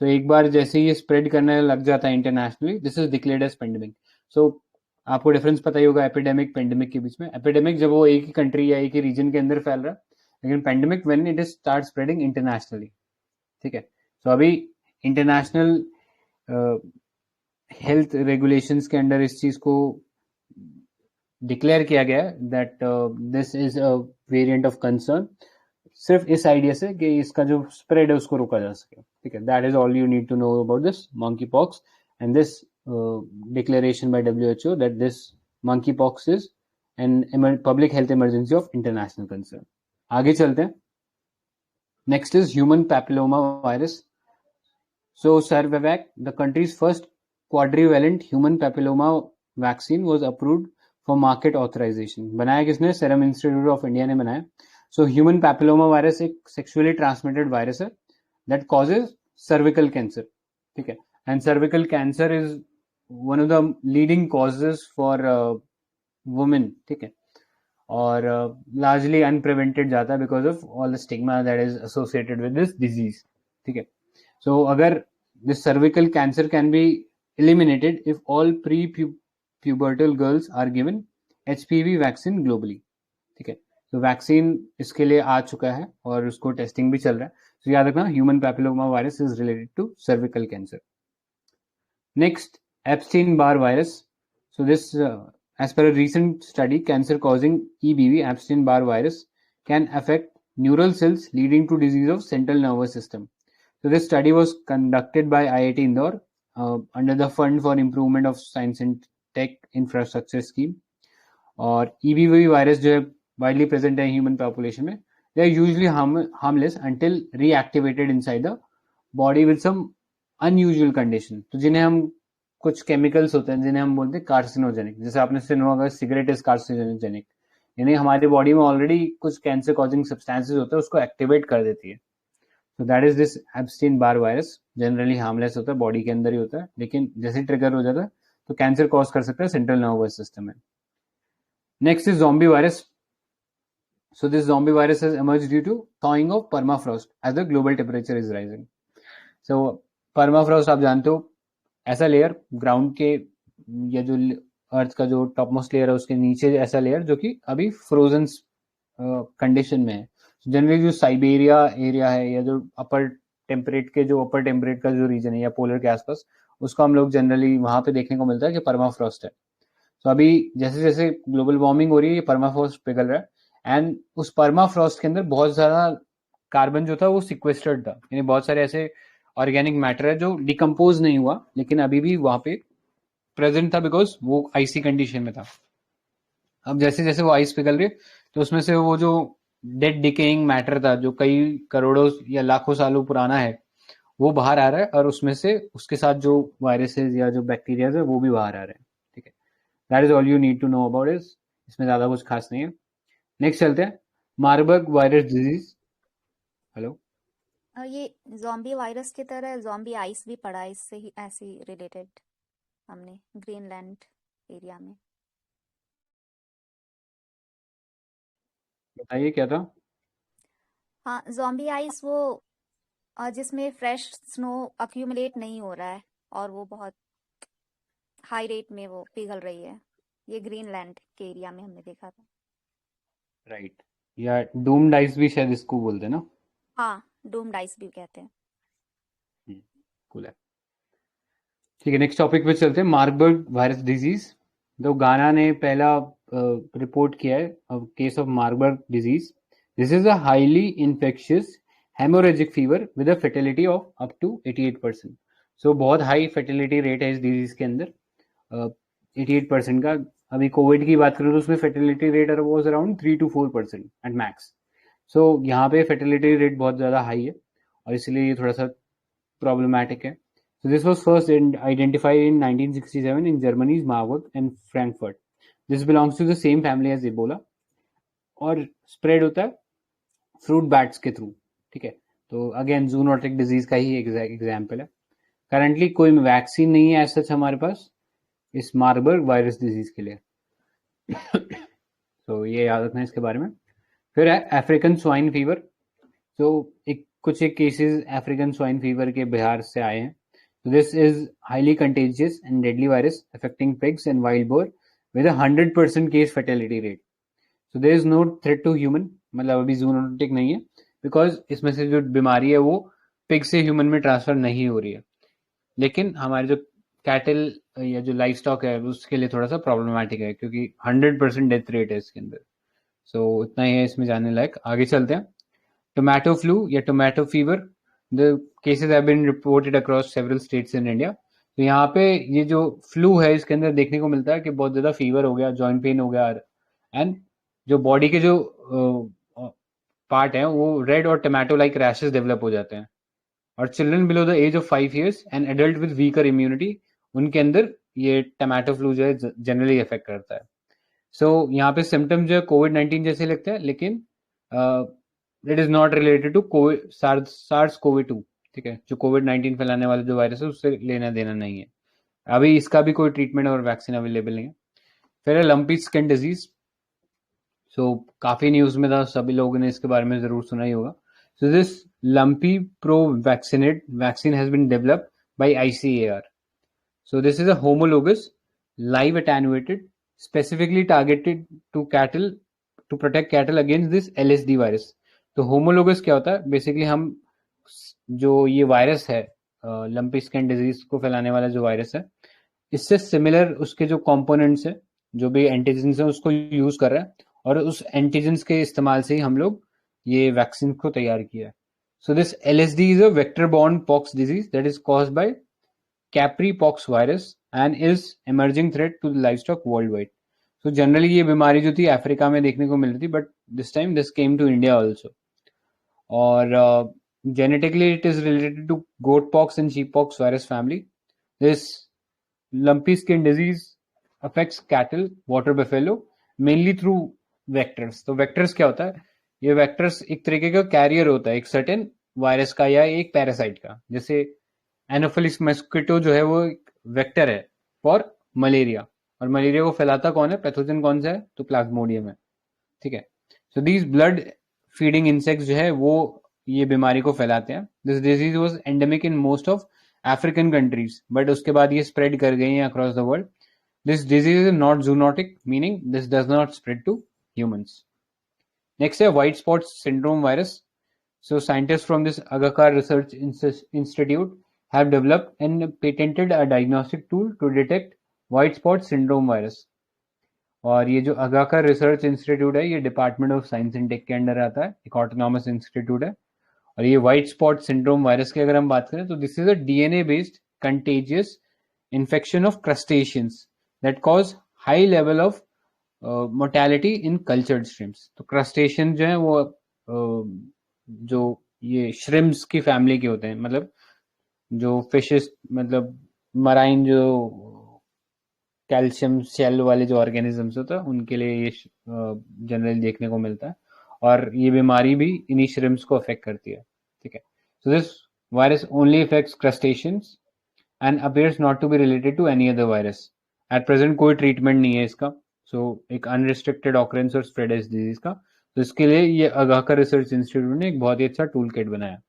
So एक बार जैसे ही ये spread करने लग जाता है internationally, this is declared as pandemic. So आपको difference पता ही होगा एपिडेमिक पेंडेमिक के बीच में। एपिडेमिक जब वो एक ही कंट्री या एक ही रीजन के अंदर फैल रहा है, लेकिन pandemic when it is start spreading internationally, ठीक है। सो अभी इंटरनेशनल हेल्थ रेगुलेशंस के अंडर इस चीज को डिक्लेयर किया गया है that this is a variant of concern, सिर्फ इस आइडिया से कि इसका जो स्प्रेड है उसको रोका जा सके, ठीक है। That is all you need to know about this monkeypox and this declaration by WHO that this monkeypox is an public health emergency of international concern. आगे चलते हैं। Next is human papilloma virus. So Cervavac, the countries first quadrivalent human papilloma vaccine was approved for market authorization. बनाया किसने? Serum Institute of India ने बनाया। So human papilloma virus एक sexually transmitted virus है that causes cervical cancer, ठीक है। And cervical cancer is one of the leading causes for women, ठीक है। और लार्जली अनप्रिवेंटेड जाता है because of all the stigma that is associated with this disease. ठीक है. सो अगर this cervical cancer can be eliminated if all pre-pubertal girls are given HPV vaccine globally. ठीक है. तो वैक्सीन इसके लिए आ चुका है और उसको टेस्टिंग भी चल रहा है. तो याद रखना, human papilloma virus is related to cervical cancer. Next, Epstein-Barr virus. So this, as per a recent study, cancer-causing EBV, Epstein-Barr virus, can affect neural cells leading to disease of central nervous system. So this study was conducted by IIT Indore under the Fund for Improvement of Science and Tech Infrastructure Scheme. और EBV virus जो है widely present है human population में. They are usually harmless until reactivated inside the body with some unusual condition. तो जिन्हें हम कुछ chemicals होते हैं जिन्हें हम बोलते हैं कार्सिनोजेनिक. जैसे आपने सुना होगा सिगरेट इज कार्सिनोजेनिक, यानी हमारी बॉडी में ऑलरेडी कुछ कैंसर कॉजिंग सब्सटेंसेस होते हैं, उसको एक्टिवेट कर देती है. तो that is this Epstein Barr virus. Generally harmless होता है, बॉडी के अंदर ही होता है, लेकिन जैसे ट्रिगर हो जाता है तो कैंसर कॉज कर सकता है सेंट्रल नर्वस सिस्टम में. Next is zombie virus. So this zombie virus has emerged due to thawing of permafrost as the global temperature is rising. So permafrost आप जानते हो, ऐसा लेयर ग्राउंड के या जो अर्थ का जो टॉप मोस्ट लेयर है उसके नीचे ऐसा लेयर जो कि अभी फ्रोजन कंडीशन में है. जनरली जो साइबेरिया एरिया है या जो अपर टेम्परेट का जो रीजन है या पोलर के आसपास, उसको हम लोग जनरली वहां पे देखने को मिलता है कि परमाफ्रॉस्ट है. तो अभी जैसे जैसे ग्लोबल वार्मिंग हो रही है, ये परमाफ्रॉस्ट पिघल रहा है, एंड उस परमाफ्रॉस्ट के अंदर बहुत ज्यादा कार्बन जो था वो सिक्वेस्टर्ड था. यानी बहुत सारे ऐसे ऑर्गेनिक मैटर है जो डिकम्पोज नहीं हुआ लेकिन अभी भी वहां पे प्रेजेंट था बिकॉज वो आइसी कंडीशन में था. अब जैसे जैसे वो आइस पिघल रही है तो उसमें से वो जो डेड डिकेइंग मैटर था जो कई करोड़ों या लाखों सालों पुराना है वो बाहर आ रहा है, और उसमें से उसके साथ जो वायरसेस या जो बैक्टीरिया है वो भी बाहर आ रहे हैं. ठीक है. That is all you need to know about it. इसमें ज्यादा कुछ खास नहीं है. नेक्स्ट चलते हैं, मार्बर्ग वायरस डिजीज. हेलो. ये ज़ॉम्बी वायरस की तरह ज़ॉम्बी आइस भी पड़ा है, इससे ही ऐसे रिलेटेड हमने ग्रीनलैंड एरिया में. बताइए क्या था. हाँ, ज़ॉम्बी आइस वो जिसमें फ्रेश स्नो अक्यूमुलेट नहीं हो रहा है और वो बहुत हाई रेट में वो पिघल रही है. ये ग्रीनलैंड के एरिया में हमने देखा था. राइट. या डूम्ड आइस भी शायद इसको बोलते हैं ना. हाँ, डूम्ड आइस भी कहते हैं. कूल है. ठीक है, नेक्स्ट टॉपिक पे चलते हैं, मार्बर्ग वायरस डिजीज. तो गाना ने पहला रिपोर्ट किया है case of Marburg disease. This is a highly infectious haemorrhagic fever with a fertility of up to 88%. So बहुत हाई फर्टिलिटी रेट है इस डिजीज के अंदर, 88% का. अभी कोविड की बात करूँ तो उसमें fertility rate was around 3 to 4% at max. So यहाँ पे फर्टिलिटी रेट बहुत ज़्यादा हाई है और इसलिए ये थोड़ा सा प्रॉब्लमैटिक है. So this was first identified in 1967 in Germany's Marburg and Frankfurt. This belongs to the same family as Ebola और spread होता है फ्रूट बैट्स के थ्रू. ठीक है. तो अगेन जूनोटिक डिजीज का ही एग्जाम्पल है. करंटली कोई वैक्सीन नहीं है ऐसा हमारे पास इस मार्बर्ग वायरस डिजीज के लिए. तो ये याद रखना है इसके बारे में. फिर है अफ्रीकन स्वाइन फीवर. तो कुछ एक केसेस अफ्रीकन स्वाइन फीवर के बिहार से आए हैं. So this is highly contagious and deadly virus affecting pigs and wild boar with a 100% case fatality rate. So there is no threat to human, मतलब अभी zoonotic नहीं है because इसमें से जो बीमारी है वो पिग से ह्यूमन में ट्रांसफर नहीं हो रही है. लेकिन हमारे जो कैटल या जो लाइफ स्टॉक है उसके लिए थोड़ा सा प्रॉब्लमेटिक है क्योंकि 100% डेथ रेट है इसके अंदर. सो इतना ही है इसमें जानने लायक. आगे चलते हैं. टोमेटो फ्लू या tomato fever. The cases have been reported across several states in India. तो यहाँ पे ये जो फ्लू है इसके अंदर देखने को मिलता है कि बहुत ज़्यादा फीवर हो गया, जॉइंट पेन हो गया, एंड जो बॉडी के जो पार्ट हैं वो रेड और टोमेटो लाइक रैशेस डेवलप हो जाते हैं. और children below the age of 5 years and adult with weaker immunity, उनके अंदर ये टोमेटो फ्लू जो है जनरली इफेक्ट करता है. सो यहाँ पे सिम्टम्स जो है कोविड-19 जैसे लगते हैं लेकिन it is not related to SARS-CoV-2. ठीक है. जो कोविड-19 फैलाने वाला जो वायरस है उससे लेना देना नहीं है. अभी इसका भी कोई ट्रीटमेंट और वैक्सीन अवेलेबल नहीं है. फिर है लंपी स्किन डिजीज. सो काफ़ी न्यूज़ में था, सभी लोगों ने इसके बारे में ज़रूर सुना ही होगा. So this lumpy pro vaccinate vaccine has been developed by ICAR. So this is a homologous, live attenuated, specifically targeted to cattle to protect cattle against this LSD virus. तो homologous क्या होता है? बेसिकली हम जो ये virus है, lumpy skin disease को फैलाने वाला जो वायरस है, इससे सिमिलर उसके जो कंपोनेंट्स है, जो भी एंटीजेंस है, उसको यूज कर रहा है, और उस एंटीजेंस के इस्तेमाल से ही हम लोग ये वैक्सीन को तैयार किया है. So this LSD is a vector borne pox disease that is caused by capri pox virus and is emerging threat to livestock world wide. तो जनरली ये बीमारी जो थी अफ्रीका में देखने को मिल रही थी, but this time this came to India also. और genetically it is related to goat pox and sheep pox virus family. This lumpy skin disease affects cattle, water buffalo, mainly through vectors. तो vectors क्या होता है? ये vectors एक तरीके का career होता है एक सर्टेन वायरस का या एक पैरासाइट का. जैसे एनोफिलिस मस्किटो जो है वो एक वेक्टर है फॉर मलेरिया, और मलेरिया को फैलाता कौन है? पैथोजन कौन सा है? तो प्लाज्मोडियम है. ठीक है. So these blood feeding insects जो है वो ये बीमारी को फैलाते हैं. This disease was endemic in most of African countries, but उसके बाद ये स्प्रेड कर गई है across the world. This disease is not zoonotic, meaning this does not spread to humans. Next है white spot syndrome virus. So scientists from this Aga Khan Research Institute have developed and patented a diagnostic tool to detect white spot syndrome virus. और ये जो Aga Khan Research Institute है, ये department of science and tech के under आता है, एक autonomous institute है. और ये व्हाइट स्पॉट सिंड्रोम वायरस की अगर हम बात करें तो this is a DNA based contagious infection of crustaceans that cause high level of mortality in cultured shrimps. तो क्रस्टेशियन जो है वो जो ये श्रिम्प्स की फैमिली के होते हैं, मतलब जो फिशेस, मतलब मराइन जो कैल्शियम शेल वाले जो ऑर्गेनिजम्स होते हैं, उनके लिए ये जनरली देखने को मिलता है, और ये बीमारी भी इन्हीं श्रिम्प्स को अफेक्ट करती है. ठीक है. So this virus only affects crustaceans and appears not to be related to any other virus. At present कोई ट्रीटमेंट नहीं है इसका. सो एक अनरिस्ट्रिक्टेड ऑकरेंस और स्प्रेड है इस डिजीज का. तो इसके लिए ये Aga Khan रिसर्च इंस्टीट्यूट ने एक बहुत ही अच्छा टूल किट बनाया.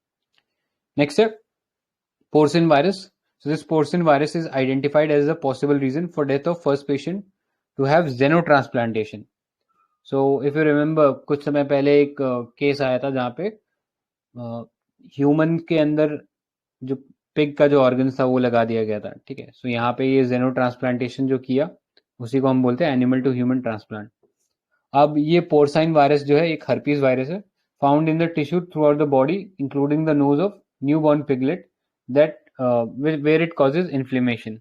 नेक्स्ट है porcine virus. So this porcine virus is identified as a possible reason for death of first patient to have xenotransplantation. So if you remember, कुछ समय पहले एक केस आया था जहाँ पे ह्यूमन के अंदर जो पिग का जो ऑर्गन था वो लगा दिया गया था. ठीक है. सो यहाँ पे ये xenotransplantation जो किया उसी को हम बोलते हैं एनिमल टू ह्यूमन ट्रांसप्लांट. अब ये पोर्साइन वायरस जो है एक हर्पीज वायरस है, found in the tissue throughout the body including the nose of newborn piglet that where it causes inflammation.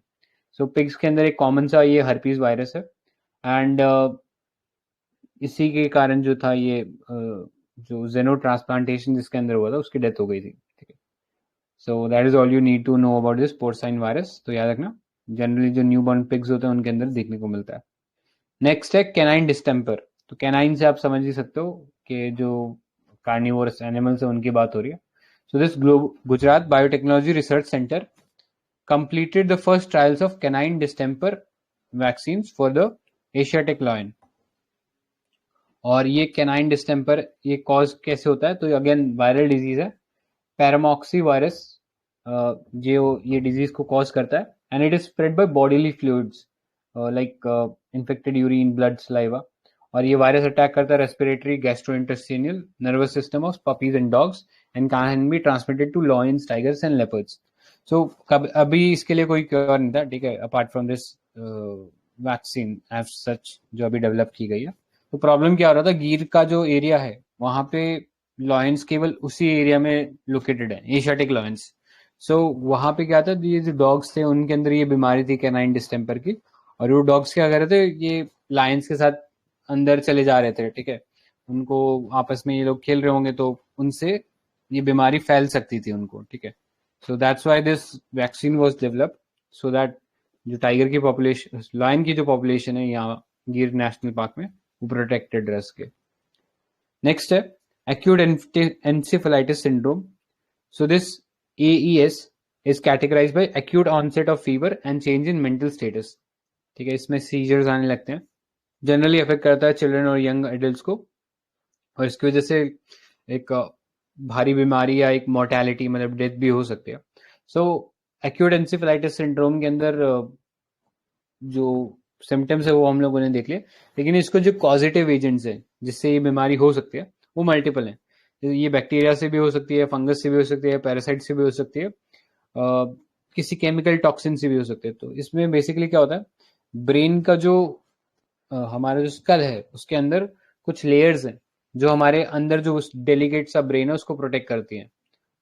So pigs के अंदर एक कॉमन सा ये हर्पीज वायरस है, एंड इसी के कारण जो था ये जो जेनो ट्रांसप्लांटेशन जिसके अंदर हुआ था उसकी डेथ हो गई थी. ठीक है. So that is all you need to know about this porcine virus. तो याद रखना, जनरली जो न्यूबॉर्न पिग्स होते हैं उनके अंदर देखने को मिलता है. नेक्स्ट है कैनाइन डिस्टेम्पर. तो कैनाइन से आप समझ ही सकते हो कि जो कार्निवोरस एनिमल्स है उनकी बात हो रही है. So this Gujarat biotechnology research centre completed the first trials of canine distemper vaccines for the Asiatic lion. और ये कैनाइन डिस्टेम्पर ये कॉज कैसे होता है? तो अगेन वायरल डिजीज है, पैरामॉक्सी वायरस जो ये डिजीज को कॉज करता है, and it is spread by bodily fluids like infected urine, blood, saliva. और ये वायरस अटैक करता है respiratory, gastrointestinal, nervous system of puppies and dogs and can be transmitted to lions, tigers and leopards. So अभी इसके लिए कोई cure नहीं था. ठीक है. Apart from this vaccine as such जो अभी डेवलप की गई है. तो प्रॉब्लम क्या हो रहा था, गिर का जो एरिया है वहां पे लॉयंस केवल उसी एरिया में लोकेटेड है, एशियाटिक लॉयंस. सो वहां पे क्या था, ये जो डॉग्स थे उनके अंदर ये बीमारी थी कैनाइन डिस्टेम्पर की, और वो डॉग्स क्या कर रहे थे, ये लायंस के साथ अंदर चले जा रहे थे. ठीक है. उनको आपस में ये लोग खेल रहे होंगे तो उनसे ये बीमारी फैल सकती थी उनको. ठीक है. So that's why this vaccine was developed, so that जो टाइगर की पॉपुलेशन, लायन की जो पॉपुलेशन है यहाँ गिर नेशनल पार्क में, वो प्रोटेक्टेड रह सके. नेक्स्ट है acute encephalitis syndrome. So this AES is categorized by acute onset of fever and change in mental status. ठीक है. इसमें सीजर्स आने लगते हैं, जनरली अफेक्ट करता है चिल्ड्रन और यंग एडल्ट्स को, और इसकी वजह से एक भारी बीमारी या एक मोर्टेलिटी मतलब डेथ भी हो सकती है। सो एक्यूट एंसेफेलाइटिस सिंड्रोम के अंदर जो सिम्टम्स है वो हम लोगों ने देख लिए, लेकिन इसको जो कॉजेटिव एजेंट्स है जिससे ये बीमारी हो सकती है वो मल्टीपल है। ये बैक्टीरिया से भी हो सकती है, फंगस से भी हो सकती है, पैरासाइट से भी हो सकती है, किसी केमिकल टॉक्सिन से भी हो सकते हैं। तो इसमें बेसिकली क्या होता है, ब्रेन का जो हमारा जो स्कल है उसके अंदर कुछ लेयर्स हैं जो हमारे अंदर जो उस डेलिकेट सा ब्रेन है उसको प्रोटेक्ट करती हैं,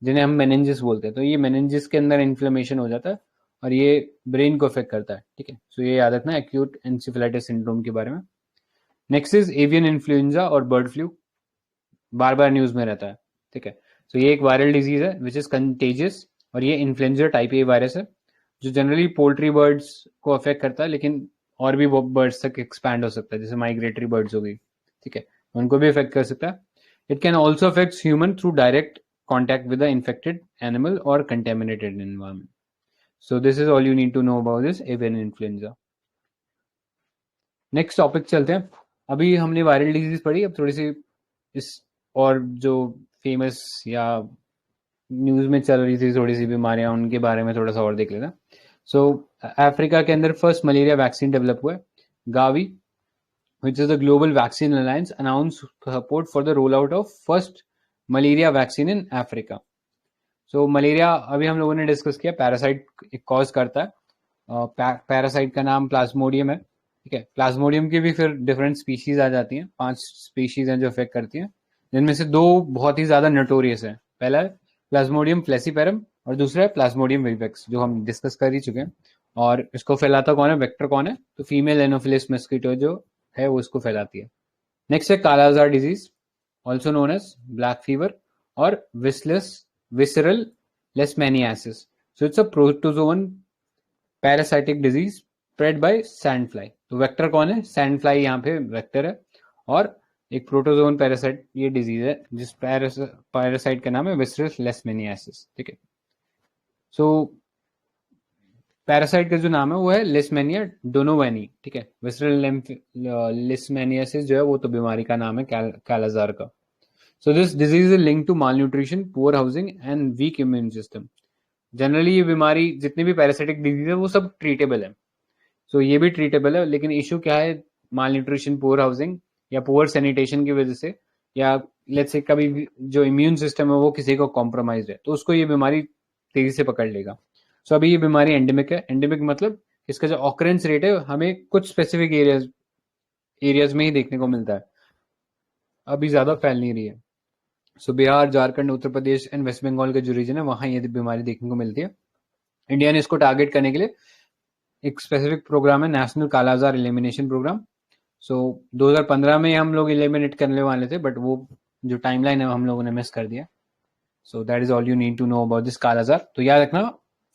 जिन्हें हम मेनिंजिस बोलते हैं। तो ये मेनिंजिस के अंदर इन्फ्लेमेशन हो जाता है और ये ब्रेन को अफेक्ट करता है। ठीक है, सो ये याद रखना एक्यूट एंसेफेलाइटिस सिंड्रोम के बारे में। नेक्स्ट इज एवियन इन्फ्लुएंजा और बर्ड फ्लू, बार बार न्यूज में रहता है। ठीक है, तो ये एक वायरल डिजीज है विच इज कंटेजियस, और ये इन्फ्लुएंजा टाइप ए वायरस है जो जनरली पोल्ट्री बर्ड्स को अफेक्ट करता है, लेकिन और भी बर्ड्स तक एक्सपैंड हो सकता है, जैसे माइग्रेटरी बर्ड्स हो गई। ठीक है, उनको भी अफेक्ट कर सकता है। It can also affect human through direct contact with the infected animal or contaminated environment. So this is all you need to know about this avian influenza. Next topic चलते हैं। अभी हमने वायरल डिजीज पढ़ी, अब थोड़ी सी इस और जो फेमस या न्यूज में चल रही थी थोड़ी सी बीमारियां, उनके बारे में थोड़ा सा और देख लेते हैं। सो अफ्रीका के अंदर फर्स्ट मलेरिया वैक्सीन डेवलप हुआ है। Gavi which is the Global Vaccine Alliance announced support for the rollout of first malaria vaccine in Africa. So malaria अभी हम लोगों ने डिस्कस किया, पैरासाइट कॉज करता है। पैरासाइट का नाम प्लाज्मोडियम है। ठीक है, प्लाज्मोडियम की भी फिर डिफरेंट स्पीशीज आ जाती हैं, 5 स्पीशीज हैं जो अफेक्ट करती हैं, जिनमें से 2 बहुत ही ज्यादा नोटोरियस है। पहला है प्लाज्मोडियम फ्लेसिपेरम और दूसरा है प्लाज्मोडियम विवेक्स, जो हम डिस्कस कर ही चुके हैं। और इसको फैलाता कौन है, वेक्टर कौन है, तो फीमेल एनोफिलिस मस्कीटो जो है वो इसको फैलाती है। नेक्स्ट है कालाजार disease, also known as black fever or visceral leishmaniasis. So it's a protozoan parasitic disease spread by sandfly. तो वेक्टर कौन है, सैंडफ्लाई यहाँ पे वेक्टर है, और एक प्रोटोजोन पैरासाइट ये डिजीज है जिस पैरासाइट का नाम है विसरल लेशमैनियासिस। ठीक है, सो पैरासाइट का जो नाम है वो है लेशमैनिया डोनोवेनी। ठीक है, विसरल लेशमैनियासिस जो है वो तो बीमारी का नाम है कालाजार का। So this disease is linked to malnutrition, poor housing and weak immune system. Generally ये बीमारी जितनी भी पैरासिटिक डिजीज है वो सब ट्रीटेबल है। सो ये भी ट्रीटेबल है, लेकिन इशू क्या है, माल न्यूट्रिशन, पुअर हाउसिंग या पुअर सैनिटेशन की वजह से, या लेट्स से कभी भी जो इम्यून सिस्टम है वो किसी को कॉम्प्रोमाइज है तो उसको ये बीमारी तेजी से पकड़ लेगा। सो अभी ये बीमारी एंडेमिक है। एंडेमिक मतलब इसका जो ऑकरेंस रेट है हमें कुछ स्पेसिफिक एरियाज में ही देखने को मिलता है, अभी ज्यादा फैल नहीं रही है। सो बिहार, झारखंड, उत्तर प्रदेश एंड वेस्ट बंगाल का जो रीजन है वहां ये बीमारी देखने को मिलती है। इंडिया ने इसको टारगेट करने के लिए एक स्पेसिफिक प्रोग्राम है, नेशनल कालाजार एलिमिनेशन प्रोग्राम। सो 2015 में हम लोग एलिमिनेट करने वाले थे, बट वो जो टाइमलाइन है हम लोगों ने मिस कर दिया। So that is all you need to know about this kala azar. तो याद रखना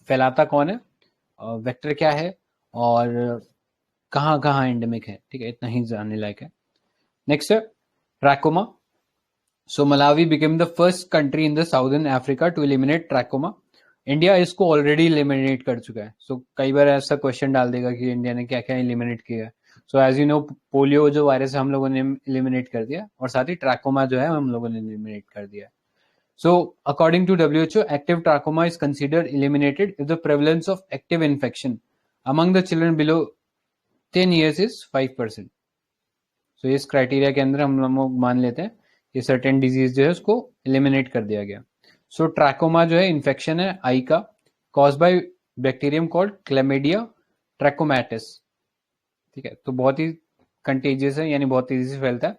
फैलाता कौन है, वेक्टर क्या है, और कहाँ कहाँ एंडेमिक है। ठीक है, इतना ही जानने लायक है। नेक्स्ट है trachoma. So Malawi became the first country in the Southern Africa to eliminate trachoma. India इसको ऑलरेडी एलिमिनेट कर चुका है। सो कई बार ऐसा क्वेश्चन डाल देगा कि इंडिया ने क्या क्या एलिमिनेट किया है। So as you know, polio जो वायरस है हम लोगों ने एलिमिनेट कर दिया, और साथ ही ट्रैकोमा जो है हम लोगों ने एलिमिनेट कर दिया। So according to WHO, active trachoma is considered eliminated if the prevalence of active infection among the children below 10 years is 5%। So इस क्राइटेरिया के अंदर हम लोग मान लेते हैं ये सर्टेन डिजीज जो है उसको एलिमिनेट कर दिया गया। सो ट्रैकोमा जो है इन्फेक्शन है आई का, cause by bacterium called chlamydia trachomatis. ठीक है, तो बहुत ही कंटेजियस है, यानी बहुत तेजी से फैलता है,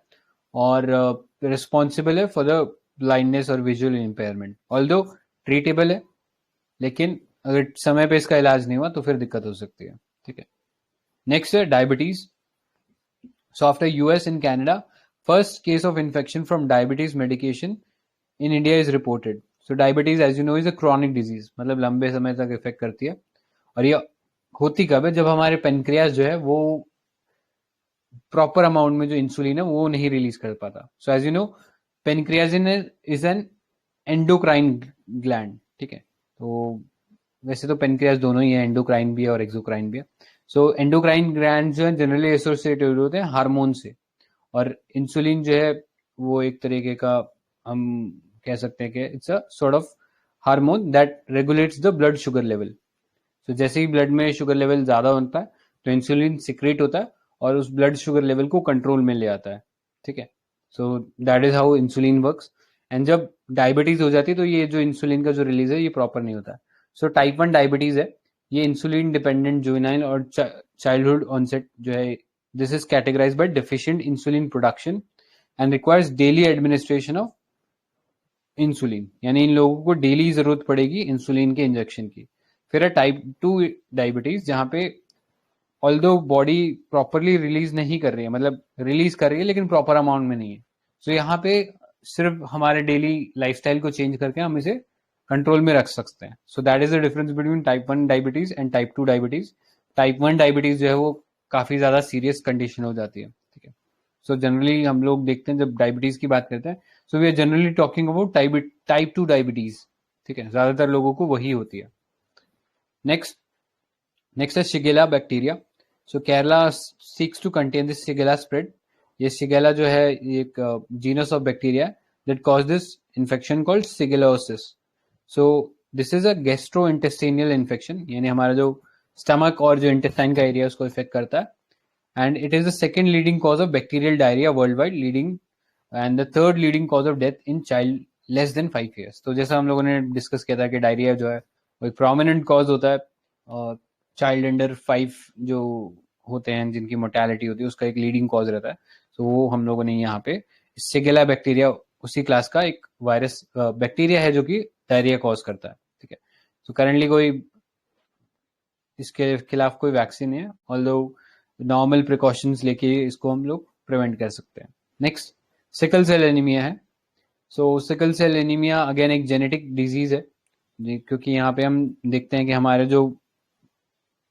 और रिस्पॉन्सिबल है फॉर द ब्लाइंडनेस और विजुअल इम्पेयरमेंट। ऑल्दो ट्रीटेबल है, लेकिन अगर समय पे इसका इलाज नहीं हुआ तो फिर दिक्कत हो सकती है। ठीक है, नेक्स्ट है diabetes. So after US and Canada, first case of infection from diabetes medication in India is reported. So diabetes, as you know, is a chronic disease, मतलब लंबे समय तक इफेक्ट करती है, और ये होती कब है, जब हमारे पेनक्रियास जो है वो प्रॉपर अमाउंट में जो इंसुलिन है वो नहीं रिलीज कर पाता। So as you know, pancreas is an endocrine gland. ठीक है, तो वैसे तो पेनक्रियास दोनों ही है, एंडोक्राइन भी है और एक्सोक्राइन भी है। सो एंडोक्राइन ग्लैंड जो है जनरली एसोसिएटेड होते हैं हार्मोन से, और इंसुलिन जो है वो एक तरीके का हम कह सकते हैं कि it's a sort of hormone that regulates the blood sugar level. तो जैसे ही ब्लड में शुगर लेवल ज़्यादा होता है तो इंसुलिन सिक्रेट होता है और उस ब्लड शुगर लेवल को कंट्रोल में ले आता है, ठीक है। So that is how insulin works. And जब डायबिटीज हो जाती है तो ये जो इंसुलिन का जो रिलीज है ये प्रॉपर नहीं होता है। सो टाइप 1 डायबिटीज है, ये इंसुलिन डिपेंडेंट जुवेनाइल और चाइल्डहुड ऑनसेट जो है, this is categorise by deficient insulin production and requires daily administration of insulin, यानी इन लोगों को डेली जरूरत पड़ेगी इंसुलिन के इंजेक्शन की। फिर है टाइप 2 डायबिटीज, जहाँ पे ऑल्दो बॉडी प्रॉपरली रिलीज नहीं कर रही है, मतलब रिलीज कर रही है लेकिन प्रॉपर अमाउंट में नहीं है। सो यहाँ पे सिर्फ हमारे डेली लाइफस्टाइल को चेंज करके हम इसे कंट्रोल में रख सकते हैं। So that is the difference between type 1 diabetes and type 2 diabetes. Type 1 diabetes जो है वो काफी ज्यादा सीरियस कंडीशन हो जाती है, ठीक है। सो जनरली हम लोग देखते हैं जब डायबिटीज की बात करते हैं, so we are generally talking about type 2 diabetes, ठीक है, ज्यादातर लोगों को वही होती है। नेक्स्ट है shigella bacteria. So Kerala seeks to contain this shigella spread. ये शिगेला जो है एक genus of bacteria that cause this infection called shigellosis. So this is a gastrointestinal infection, यानी हमारा जो स्टमक और जो इंटेस्टाइन का एरिया उसको इफेक्ट करता है। And it is the second leading cause of bacterial diarrhoea world wide, leading and the third leading cause of death in child less than 5 years। तो जैसा हम लोगों ने डिस्कस किया था कि डायरिया जो है वो एक प्रोमिनेंट कॉज होता है, चाइल्ड अंडर 5 जो होते हैं जिनकी मोर्टेलिटी होती है उसका एक लीडिंग कॉज रहता है। तो वो हम लोगों ने यहाँ पे शिगेला बैक्टीरिया उसी क्लास का एक वायरस बैक्टीरिया है जो कि डायरिया कॉज करता है, ठीक है। तो करेंटली कोई इसके खिलाफ कोई वैक्सीन है, ऑल्दो नॉर्मल प्रिकॉशंस लेके इसको हम लोग प्रिवेंट कर सकते हैं। नेक्स्ट सिकल सेल एनीमिया है। सो सिकल सेल एनीमिया अगेन एक जेनेटिक डिजीज है, क्योंकि यहाँ पे हम देखते हैं कि हमारे जो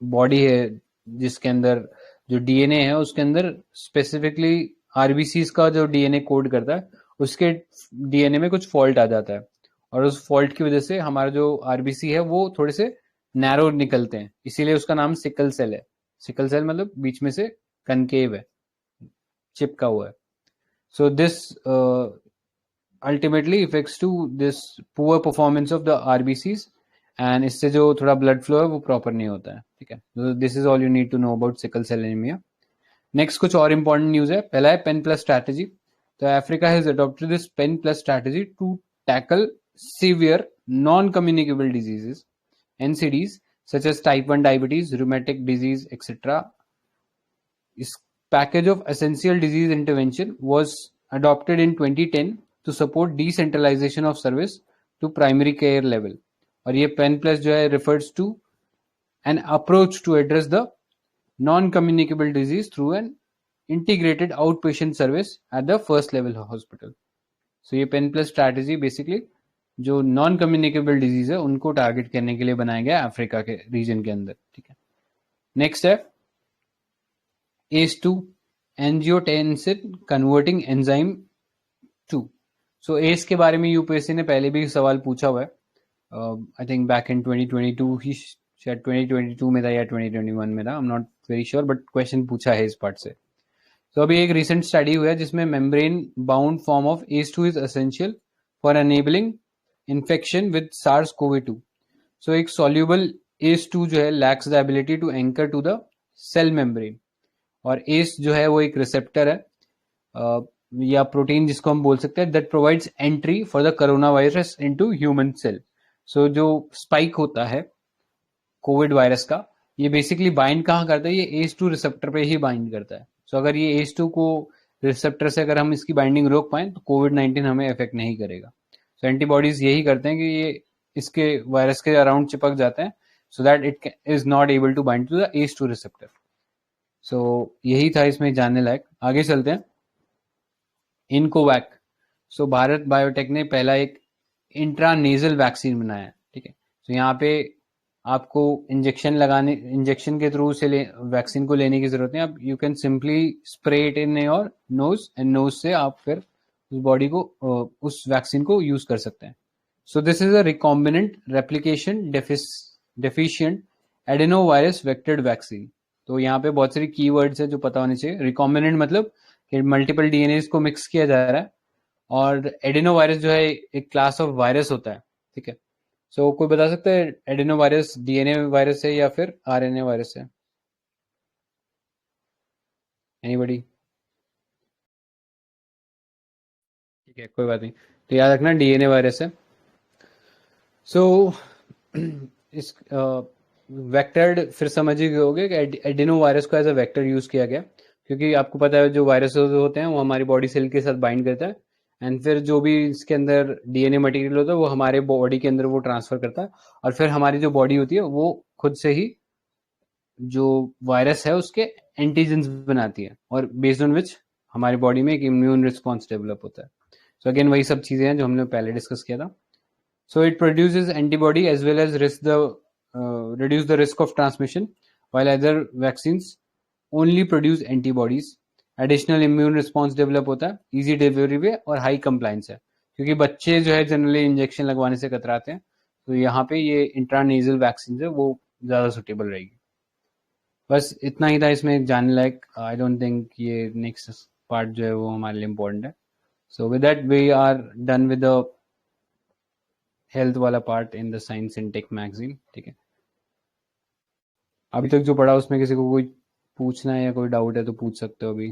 बॉडी है जिसके अंदर जो डीएनए है उसके अंदर स्पेसिफिकली आरबीसीज का जो डीएनए कोड करता है उसके डीएनए में कुछ फॉल्ट आ जाता है, और उस फॉल्ट की वजह से हमारा जो आरबीसी है वो थोड़े से नैरो निकलते हैं, इसीलिए उसका नाम सिकल सेल है। सिकल सेल मतलब बीच में से कनकेव है, चिपका हुआ है। So this ultimately affects to this poor performance of the RBCs, and इससे जो थोड़ा ब्लड फ्लो है वो प्रॉपर नहीं होता है, ठीक है। This is all you need to know about sickle cell anaemia. Next कुछ और इंपॉर्टेंट न्यूज है। पहला है पेन प्लस स्ट्रैटेजी। तो Africa has adopted this pen plus strategy to tackle severe non communicable diseases NCDs such as type 1 diabetes, rheumatic disease, etc. This package of essential disease intervention was adopted in 2010 to support decentralization of service to primary care level. और ये pen plus जो है refers to an approach to address the non-communicable disease through an integrated outpatient service at the first level hospital. So ये pen plus strategy basically जो non communicable disease है उनको target करने के लिए बनाया गया अफ्रीका के रीजन के अंदर, ठीक है। नेक्स्ट है ACE2 एंजियोटेंसिन कन्वर्टिंग एंजाइम 2। सो ACE के बारे में यूपीएससी ने पहले भी सवाल पूछा हुआ है, आई थिंक बैक इन 2022 ही, शायद 2022 में था या 2021 में था, I am not very sure, but question पूछा है इस पार्ट से। तो अभी एक रिसेंट स्टडी हुआ है जिसमें membrane bound form of ACE2 is essential for enabling infection with SARS-CoV-2. So एक soluble ACE2 जो है lacks the ability to anchor to the cell membrane, और ACE जो है वो एक रिसेप्टर है या प्रोटीन जिसको हम बोल सकते हैं that provides entry for the coronavirus into human cell. So जो स्पाइक होता है कोविड वायरस का, ये बेसिकली बाइंड कहाँ करता है, ये ACE2 रिसेप्टर पे ही बाइंड करता है। सो अगर ये ACE2 को रिसेप्टर से अगर हम इसकी बाइंडिंग रोक पाए तो कोविड-19 हमें इफेक्ट नहीं करेगा। सो एंटीबॉडीज यही करते हैं कि ये इसके वायरस के अराउंड चिपक जाते हैं so that it is not able to bind to the ACE2 receptor. So यही था इसमें जानने लायक। आगे चलते हैं। इनकोवैक। सो भारत बायोटेक ने पहला एक इंट्रानेजल वैक्सीन बनाया है, ठीक है। सो यहाँ पे आपको इंजेक्शन के थ्रू से वैक्सीन को लेने की जरूरत है। आप you can simply spray it in your nose, and nose से आप फिर उस बॉडी को उस वैक्सीन को यूज कर सकते हैं। सो this is a recombinant replication deficient adenovirus vectored vaccine. तो यहाँ पे बहुत सारी कीवर्ड्स है जो पता होने चाहिए। रिकॉम्बिनेंट मतलब कि मल्टीपल डीएनए को मिक्स किया जा रहा है, और एडिनो वायरस जो है एक क्लास ऑफ वायरस होता है, ठीक है। सो कोई बता सकता है एडिनो वायरस डीएनए वायरस है या फिर आरएनए वायरस है? एनीबॉडी? ठीक है, कोई बात नहीं, तो याद रखना डीएनए वायरस है। सो इस वेक्टर्ड फिर समझ ही गए होगे कि एडिनो वायरस को एज अ वेक्टर यूज किया गया, क्योंकि आपको पता है जो वायरस होते हैं वो हमारी बॉडी सेल के साथ बाइंड करता है, एंड फिर जो भी इसके अंदर डीएनए मटेरियल होता है वो हमारे बॉडी के अंदर वो ट्रांसफर करता है, और फिर हमारी जो बॉडी होती है वो खुद से ही जो वायरस है उसके एंटीजेंस बनाती है, और बेस्ड ऑन विच हमारी बॉडी में एक इम्यून रिस्पॉन्स डेवलप होता है। सो अगेन वही सब चीजें हैं जो हमने पहले डिस्कस किया था। So it produces antibody as well as reduce the risk of transmission, while other vaccines only produce antibodies. Additional immune response develop होता है, easy delivery पे और high compliance है, क्योंकि बच्चे जो है जनरली इंजेक्शन लगवाने से कतराते हैं, तो यहाँ पे ये इंट्रानेजल वैक्सीन है वो ज़्यादा सुटेबल रहेगी। बस इतना ही था इसमें जानने लायक। आई डोंट थिंक ये नेक्स्ट पार्ट जो है वो हमारे लिए इम्पोर्टेंट है। So with that we are done with the health वाला part in the science in tech magazine, ठीक है। अभी तक जो पढ़ा उसमें किसी को कोई पूछना है या कोई डाउट है तो पूछ सकते हो अभी।